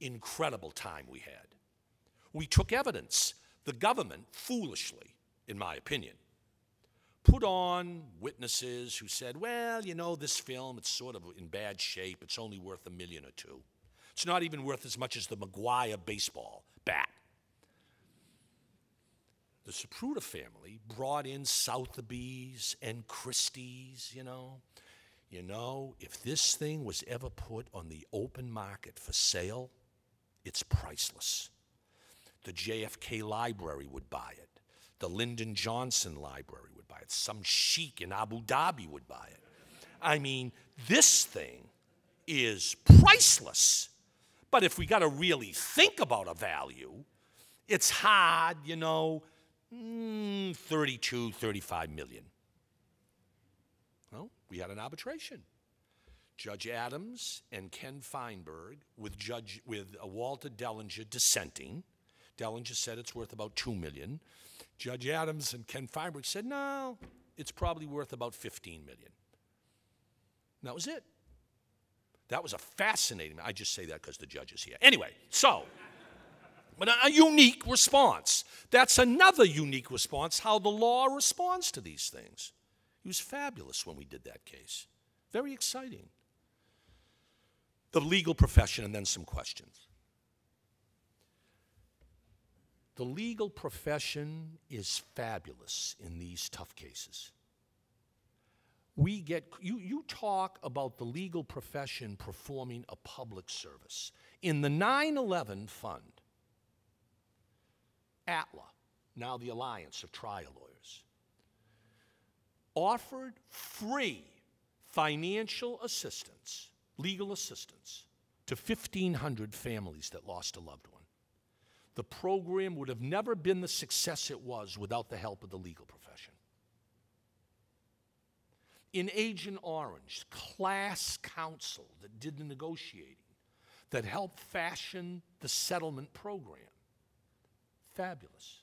Incredible time we had. We took evidence. The government, foolishly, in my opinion, put on witnesses who said, well, you know, this film, it's sort of in bad shape. It's only worth $1 million or $2 million. It's not even worth as much as the McGuire baseball bat. The Zapruder family brought in Sotheby's and Christie's, you know. You know, if this thing was ever put on the open market for sale, it's priceless. The JFK Library would buy it. The Lyndon Johnson Library would buy it. Some sheik in Abu Dhabi would buy it. I mean, this thing is priceless. But if we got to really think about a value, it's hard, you know, 32, 35 million. Well, we had an arbitration. Judge Adams and Ken Feinberg with Walter Dellinger dissenting. Dellinger said it's worth about $2 million. Judge Adams and Ken Feinberg said, no, it's probably worth about $15 million. And that was it. That was a fascinating, I just say that because the judge is here. Anyway, so, but a unique response. That's another unique response, how the law responds to these things. It was fabulous when we did that case. Very exciting. The legal profession, and then some questions. The legal profession is fabulous in these tough cases. We get, you talk about the legal profession performing a public service. In the 9/11 fund, ATLA, now the Alliance of Trial Lawyers, offered free financial assistance, legal assistance, to 1,500 families that lost a loved one. The program would have never been the success it was without the help of the legal profession. in Agent Orange, class counsel that did the negotiating, that helped fashion the settlement program. Fabulous.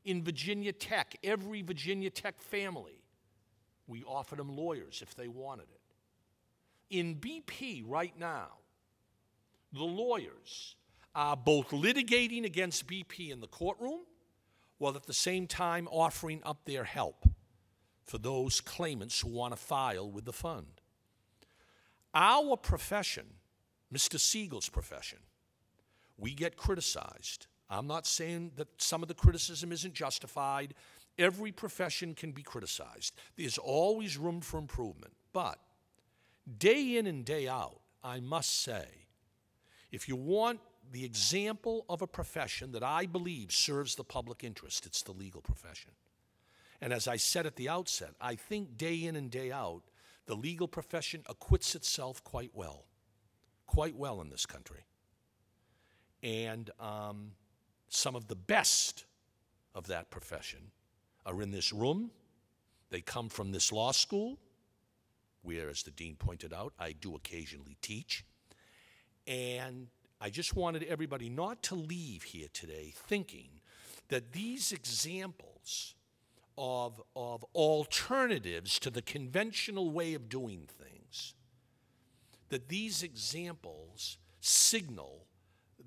In Virginia Tech, every Virginia Tech family, we offered them lawyers if they wanted it. In BP right now, the lawyers are both litigating against BP in the courtroom while at the same time offering up their help for those claimants who want to file with the fund. Our profession, Mr. Segal's profession, we get criticized. I'm not saying that some of the criticism isn't justified. Every profession can be criticized. There's always room for improvement. But day in and day out, I must say, if you want the example of a profession that I believe serves the public interest, it's the legal profession. And as I said at the outset, I think day in and day out, the legal profession acquits itself quite well in this country. And some of the best of that profession are in this room. They come from this law school, where, as the dean pointed out, I do occasionally teach. And I just wanted everybody not to leave here today thinking that these examples of alternatives to the conventional way of doing things, that these examples signal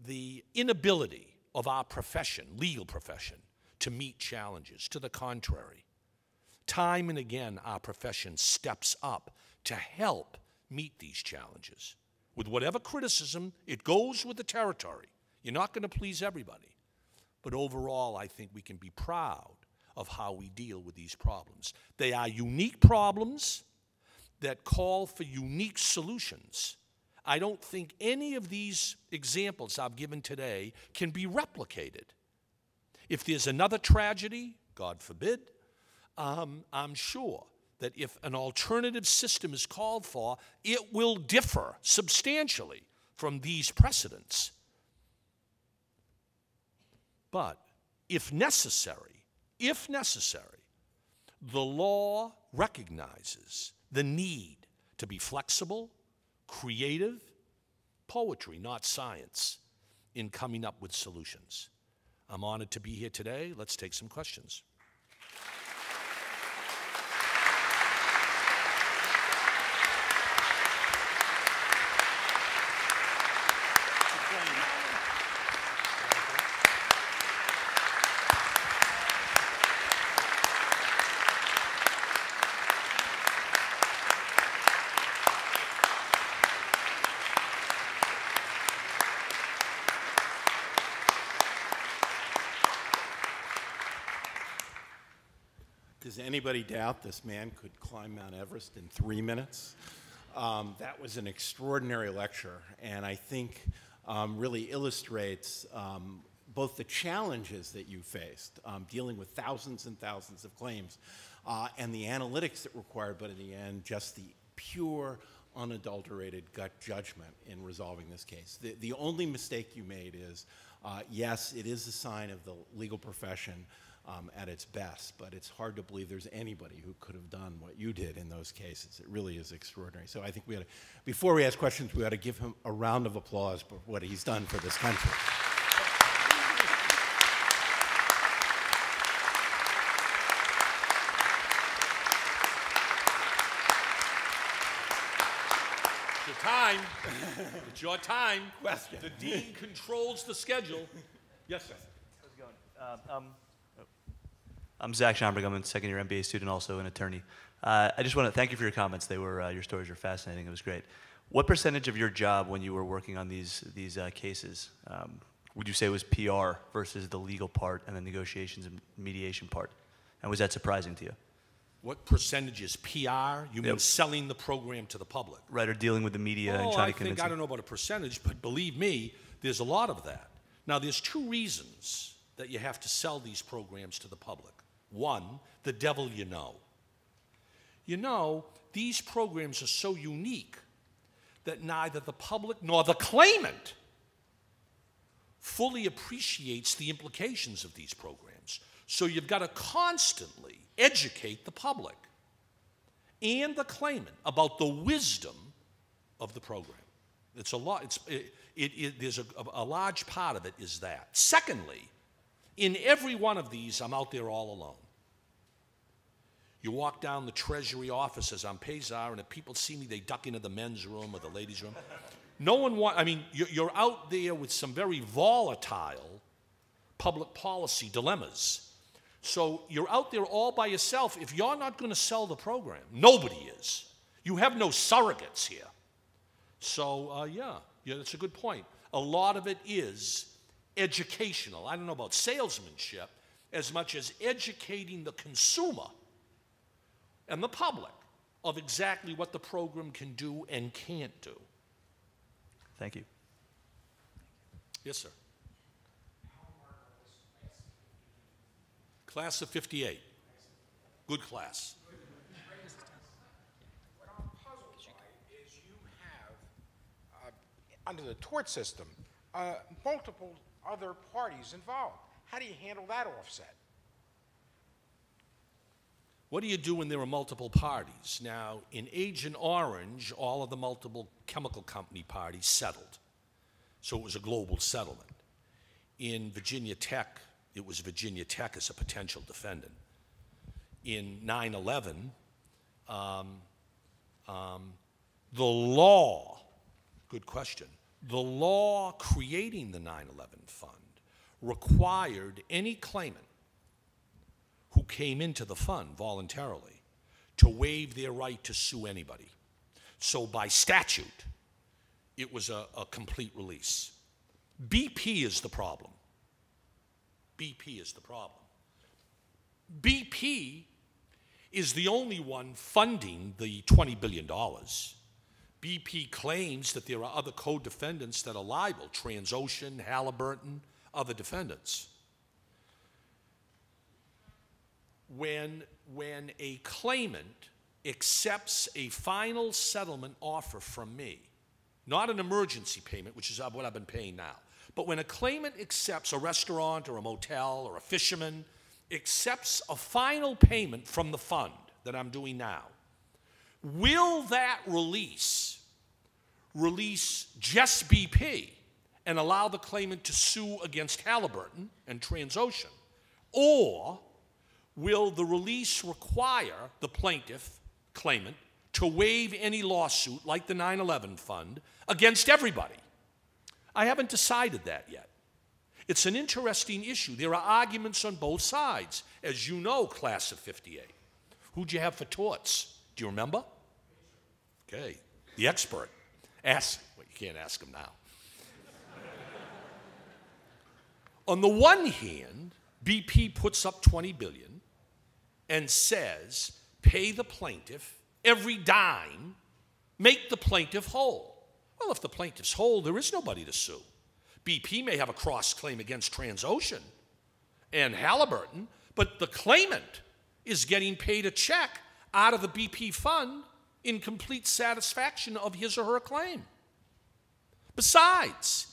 the inability of our profession, legal profession, to meet challenges. To the contrary, time and again, our profession steps up to help meet these challenges. With whatever criticism, it goes with the territory. You're not going to please everybody. But overall, I think we can be proud of how we deal with these problems. They are unique problems that call for unique solutions. I don't think any of these examples I've given today can be replicated. If there's another tragedy, God forbid, I'm sure that if an alternative system is called for, it will differ substantially from these precedents. But if necessary, the law recognizes the need to be flexible, creative, poetry, not science, in coming up with solutions. I'm honored to be here today. Let's take some questions. Does anybody doubt this man could climb Mount Everest in 3 minutes? That was an extraordinary lecture, and I think really illustrates both the challenges that you faced, dealing with thousands and thousands of claims, and the analytics that required, but in the end, just the pure, unadulterated gut judgment in resolving this case. The only mistake you made is, yes, it is a sign of the legal profession at its best, but it's hard to believe there's anybody who could have done what you did in those cases. It really is extraordinary. So I think we ought to, before we ask questions, we ought to give him a round of applause for what he's done for this country. Time. It's your time. Question. The dean controls the schedule. Yes, sir. How's it going? I'm Zach Schomburg. I'm a second-year MBA student, also an attorney. I just want to thank you for your comments. They were your stories were fascinating. It was great. What percentage of your job when you were working on these cases would you say was PR versus the legal part and the negotiations and mediation part? And was that surprising to you? What percentage is PR? You mean selling the program to the public? Right, or dealing with the media and trying to convince them. I don't know about a percentage, but believe me, there's a lot of that. Now, there's two reasons that you have to sell these programs to the public. One, the devil you know. You know, these programs are so unique that neither the public nor the claimant fully appreciates the implications of these programs. So you've got to constantly educate the public. and the claimant about the wisdom of the program. It's a lot. There's a large part of it is that. Secondly, in every one of these, I'm out there all alone. You walk down the Treasury offices on Pesar, and if people see me, they duck into the men's room or the ladies' room. No one I mean, you're out there with some very volatile public policy dilemmas. So you're out there all by yourself. If you're not going to sell the program, nobody is. You have no surrogates here. So, yeah, that's a good point. A lot of it is educational. I don't know about salesmanship as much as educating the consumer and the public of exactly what the program can do and can't do. Thank you. Yes, sir. Class of 58. Good class. What I'm puzzled by is you have, under the tort system, multiple other parties involved. How do you handle that offset? What do you do when there are multiple parties? Now, in Agent Orange, all of the multiple chemical company parties settled. So it was a global settlement. In Virginia Tech, it was Virginia Tech as a potential defendant. In 9/11, the law, good question, the law creating the 9/11 fund required any claimant who came into the fund voluntarily to waive their right to sue anybody. So by statute, it was a complete release. BP is the problem. BP is the problem. BP is the only one funding the $20 billion. BP claims that there are other co-defendants that are liable, Transocean, Halliburton, other defendants. When a claimant accepts a final settlement offer from me, not an emergency payment, which is what I've been paying now, but when a claimant accepts, a restaurant or a motel or a fisherman accepts a final payment from the fund that I'm doing now, will that release just BP and allow the claimant to sue against Halliburton and Transocean? Or will the release require the plaintiff, claimant, to waive any lawsuit like the 9/11 fund against everybody? I haven't decided that yet. It's an interesting issue. There are arguments on both sides. As you know, class of 58. Who'd you have for torts? Do you remember? Okay, the expert. Ask, well, you can't ask him now. On the one hand, BP puts up $20 billion and says, pay the plaintiff every dime, make the plaintiff whole. Well, if the plaintiff's whole, there is nobody to sue. BP may have a cross-claim against Transocean and Halliburton, but the claimant is getting paid a check out of the BP fund in complete satisfaction of his or her claim. Besides,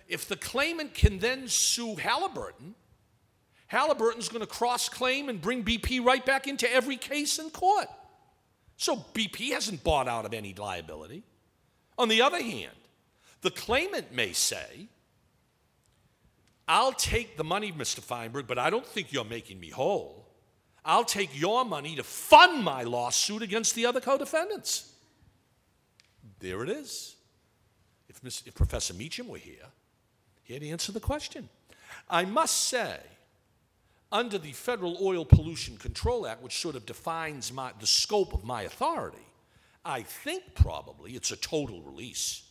if the claimant can then sue Halliburton, Halliburton's going to cross-claim and bring BP right back into every case in court. So BP hasn't bought out of any liability. On the other hand, the claimant may say, I'll take the money, Mr. Feinberg, but I don't think you're making me whole. I'll take your money to fund my lawsuit against the other co-defendants. There it is. If Professor Meacham were here, he'd answer the question. I must say, under the Federal Oil Pollution Control Act, which sort of defines the scope of my authority, I think probably it's a total release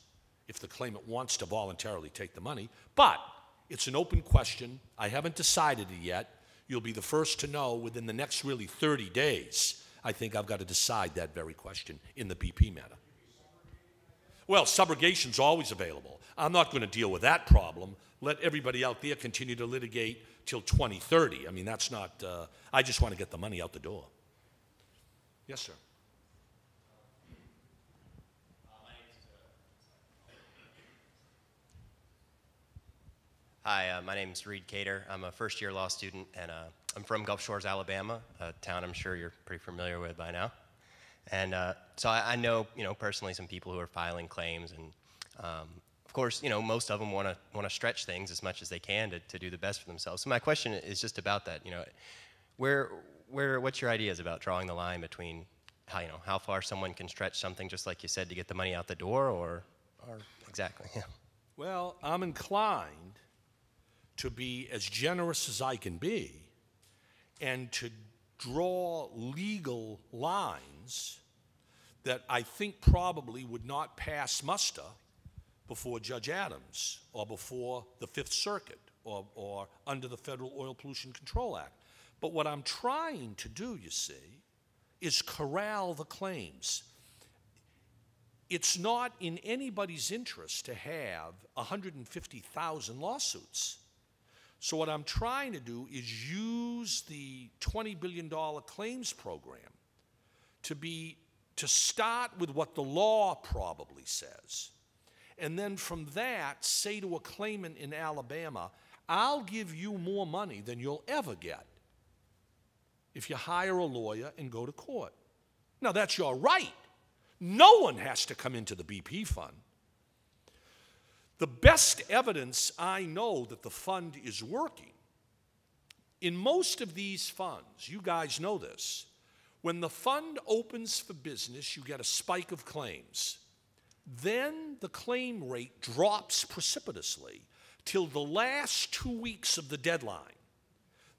if the claimant wants to voluntarily take the money, but it's an open question. I haven't decided it yet. You'll be the first to know within the next really 30 days. I think I've got to decide that very question in the BP matter. Well, subrogation's always available. I'm not going to deal with that problem. Let everybody out there continue to litigate till 2030. I mean, that's not, I just want to get the money out the door. Yes, sir. Hi, my name is Reed Cater. I'm a first-year law student, and I'm from Gulf Shores, Alabama, a town I'm sure you're pretty familiar with by now. And so I know, personally some people who are filing claims, and of course, most of them want to stretch things as much as they can to do the best for themselves. So my question is just about that. What's your ideas about drawing the line between how far someone can stretch something, just like you said, to get the money out the door, or exactly? Yeah. Well, I'm inclined to be as generous as I can be and to draw legal lines that I think probably would not pass muster before Judge Adams or before the Fifth Circuit or under the Federal Oil Pollution Control Act. But what I'm trying to do, you see, is corral the claims. It's not in anybody's interest to have 150,000 lawsuits. So what I'm trying to do is use the $20 billion claims program to start with what the law probably says. And then from that, say to a claimant in Alabama, I'll give you more money than you'll ever get if you hire a lawyer and go to court. Now, that's your right. No one has to come into the BP fund. The best evidence I know that the fund is working, in most of these funds, you guys know this, when the fund opens for business, you get a spike of claims. Then the claim rate drops precipitously till the last 2 weeks of the deadline.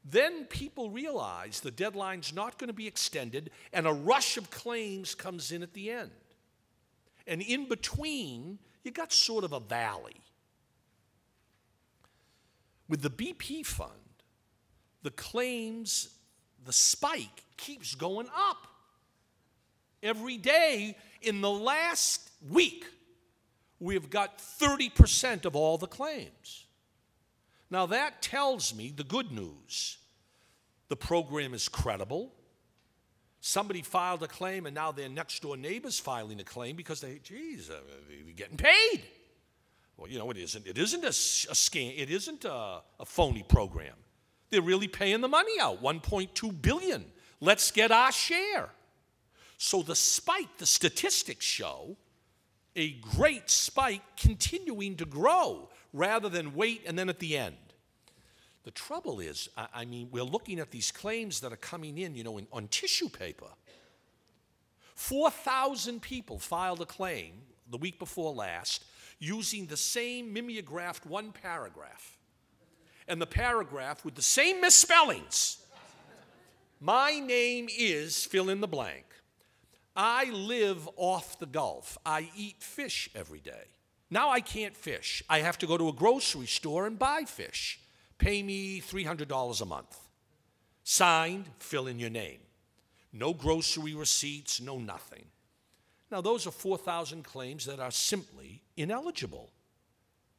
Then people realize the deadline's not going to be extended, and a rush of claims comes in at the end. And in between, you got sort of a valley. With the BP fund, the claims, the spike keeps going up. Every day in the last week, we've got 30% of all the claims. Now that tells me the good news. The program is credible. Somebody filed a claim and now their next door neighbor's filing a claim because they're getting paid. Well, it isn't a scam. It isn't a phony program. They're really paying the money out, $1.2 billion. Let's get our share. So the spike, the statistics show a great spike continuing to grow rather than wait and then at the end. The trouble is, we're looking at these claims that are coming in, on tissue paper. 4,000 people filed a claim the week before last using the same mimeographed one paragraph. And the paragraph with the same misspellings. My name is fill in the blank. I live off the Gulf. I eat fish every day. Now I can't fish. I have to go to a grocery store and buy fish. Pay me $300 a month. Signed, fill in your name. No grocery receipts, no nothing. Now those are 4,000 claims that are simply ineligible.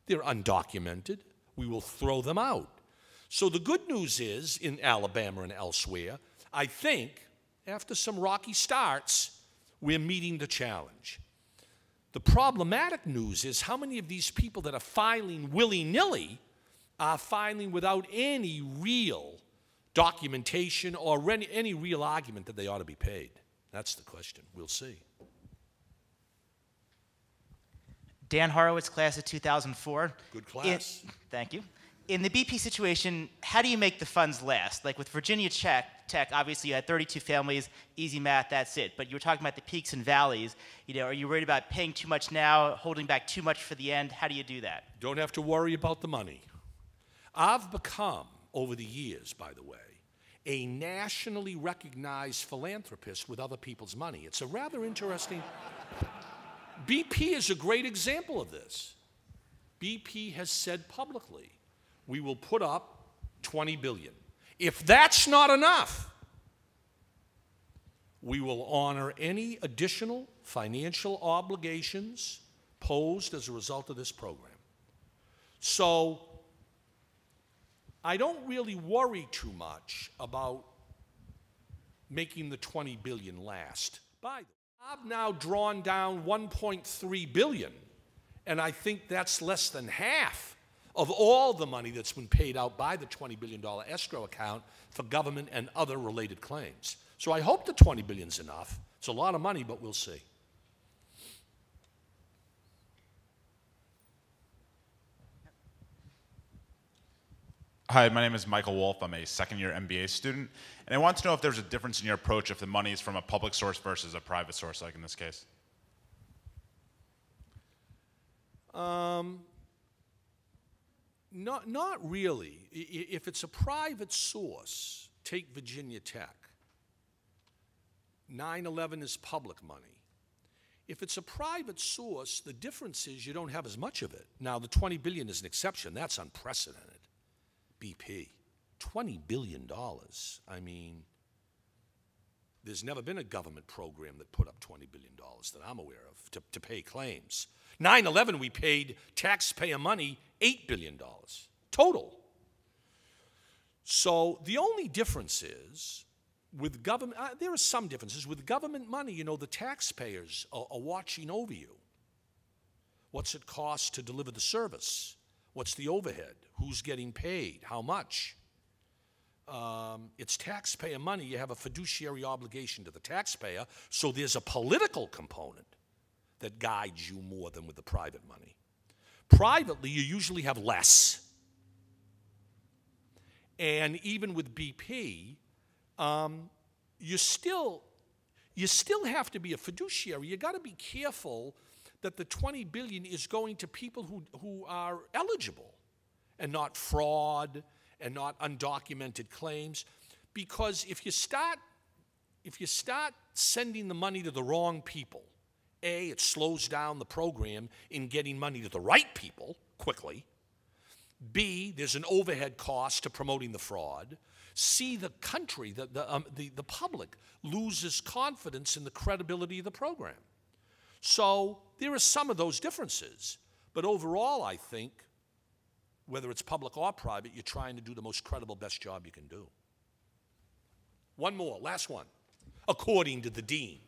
They're undocumented. We will throw them out. So the good news is, in Alabama and elsewhere, I think, after some rocky starts, we're meeting the challenge. The problematic news is how many of these people that are filing willy-nilly are filing without any real documentation or any real argument that they ought to be paid. That's the question. We'll see. Dan Horowitz, class of 2004. Good class. Thank you. In the BP situation, how do you make the funds last? Like with Virginia Tech, obviously you had 32 families, easy math, that's it. But you were talking about the peaks and valleys. Are you worried about paying too much now, holding back too much for the end? How do you do that? Don't have to worry about the money. I've become, over the years, by the way, a nationally recognized philanthropist with other people's money. It's a rather interesting... BP is a great example of this. BP has said publicly, we will put up $20 billion. If that's not enough, we will honor any additional financial obligations posed as a result of this program. So I don't really worry too much about making the $20 billion last. By the way, I've now drawn down $1.3 billion, and I think that's less than half of all the money that's been paid out by the $20 billion escrow account for government and other related claims. So I hope the $20 billion's enough. It's a lot of money, but we'll see. Hi, my name is Michael Wolf. I'm a second-year MBA student, and I want to know if there's a difference in your approach if the money is from a public source versus a private source, like in this case. Not really. If it's a private source, take Virginia Tech. 9/11 is public money. If it's a private source, the difference is you don't have as much of it. Now, the $20 billion is an exception. That's unprecedented. BP, $20 billion. I mean, there's never been a government program that put up $20 billion that I'm aware of to pay claims. 9/11, we paid taxpayer money $8 billion total. So the only difference is with government, there are some differences. With government money, you know, the taxpayers are watching over you. What's it cost to deliver the service? What's the overhead? Who's getting paid? How much? It's taxpayer money. You have a fiduciary obligation to the taxpayer, so there's a political component that guides you more than with the private money. Privately, you usually have less. And even with BP, you still have to be a fiduciary. You got to be careful that the $20 billion is going to people who are eligible and not fraud and not undocumented claims. Because if you start sending the money to the wrong people, A, it slows down the program in getting money to the right people quickly. B, there's an overhead cost to promoting the fraud. C, the country, the public loses confidence in the credibility of the program. So there are some of those differences. But overall, I think, whether it's public or private, you're trying to do the most credible, best job you can do. One more, last one, according to the dean.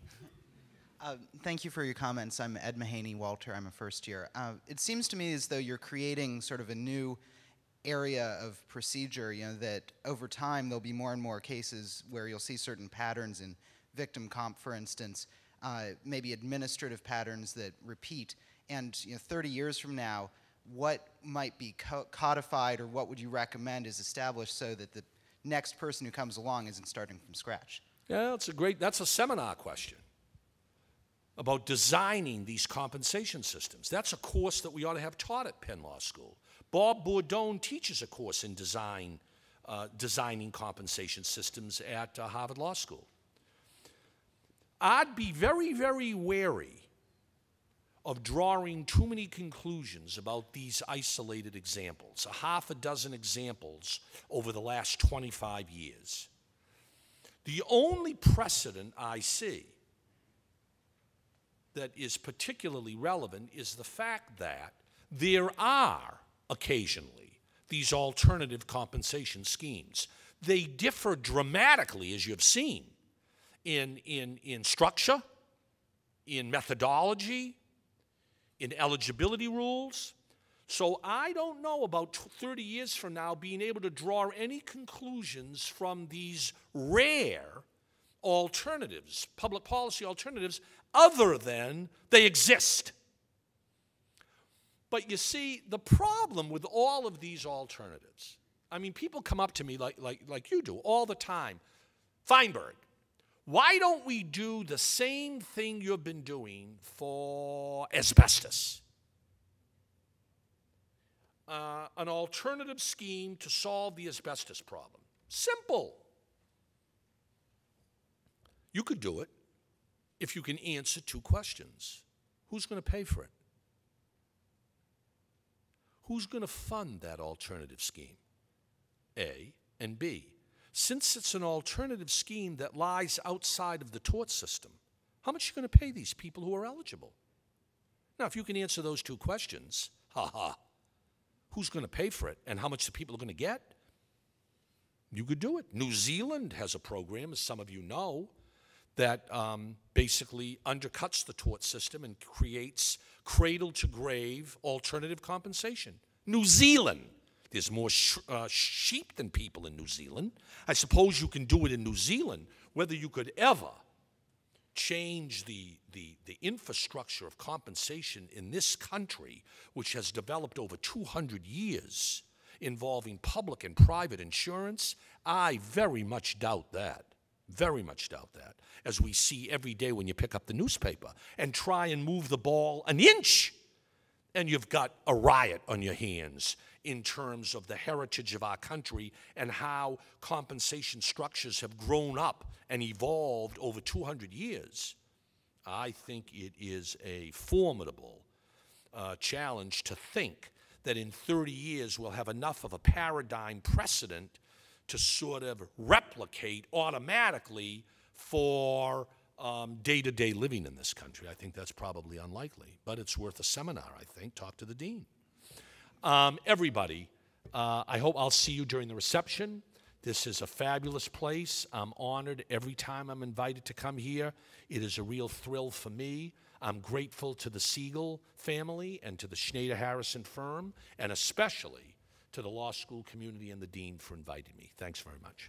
Thank you for your comments. I'm Ed Mahaney Walter. I'm a first year. It seems to me as though you're creating sort of a new area of procedure, you know, that over time there'll be more and more cases where you'll see certain patterns in victim comp, for instance, maybe administrative patterns that repeat. And 30 years from now, what might be codified, or what would you recommend is established so that the next person who comes along isn't starting from scratch? Yeah, that's a seminar question about designing these compensation systems. That's a course that we ought to have taught at Penn Law School. Bob Bourdon teaches a course in designing compensation systems at Harvard Law School. I'd be very, very wary of drawing too many conclusions about these isolated examples, a half a dozen examples over the last 25 years. The only precedent I see that is particularly relevant is the fact that there are occasionally these alternative compensation schemes. They differ dramatically, as you've seen, in structure, in methodology, in eligibility rules. So I don't know about 30 years from now being able to draw any conclusions from these rare alternatives, public policy alternatives, other than they exist. But you see, the problem with all of these alternatives, I mean, people come up to me like you do all the time. Feinberg, why don't we do the same thing you've been doing for asbestos? An alternative scheme to solve the asbestos problem. Simple. You could do it if you can answer two questions. Who's going to pay for it? Who's going to fund that alternative scheme? A, and B. Since it's an alternative scheme that lies outside of the tort system, how much are you going to pay these people who are eligible? Now, if you can answer those two questions, who's going to pay for it and how much the people are going to get? You could do it. New Zealand has a program, as some of you know, that basically undercuts the tort system and creates cradle-to-grave alternative compensation. New Zealand. There's more sheep than people in New Zealand. I suppose you can do it in New Zealand. Whether you could ever change the infrastructure of compensation in this country, which has developed over 200 years involving public and private insurance, I very much doubt that. Very much doubt that, as we see every day when you pick up the newspaper and try and move the ball an inch, and you've got a riot on your hands in terms of the heritage of our country and how compensation structures have grown up and evolved over 200 years. I think it is a formidable challenge to think that in 30 years we'll have enough of a paradigm precedent to sort of replicate automatically for day-to-day living in this country. I think that's probably unlikely, but it's worth a seminar, I think. Talk to the dean. Everybody, I hope I'll see you during the reception. This is a fabulous place. I'm honored every time I'm invited to come here. It is a real thrill for me. I'm grateful to the Segal family and to the Schneider Harrison firm, and especially to the law school community and the dean for inviting me. Thanks very much.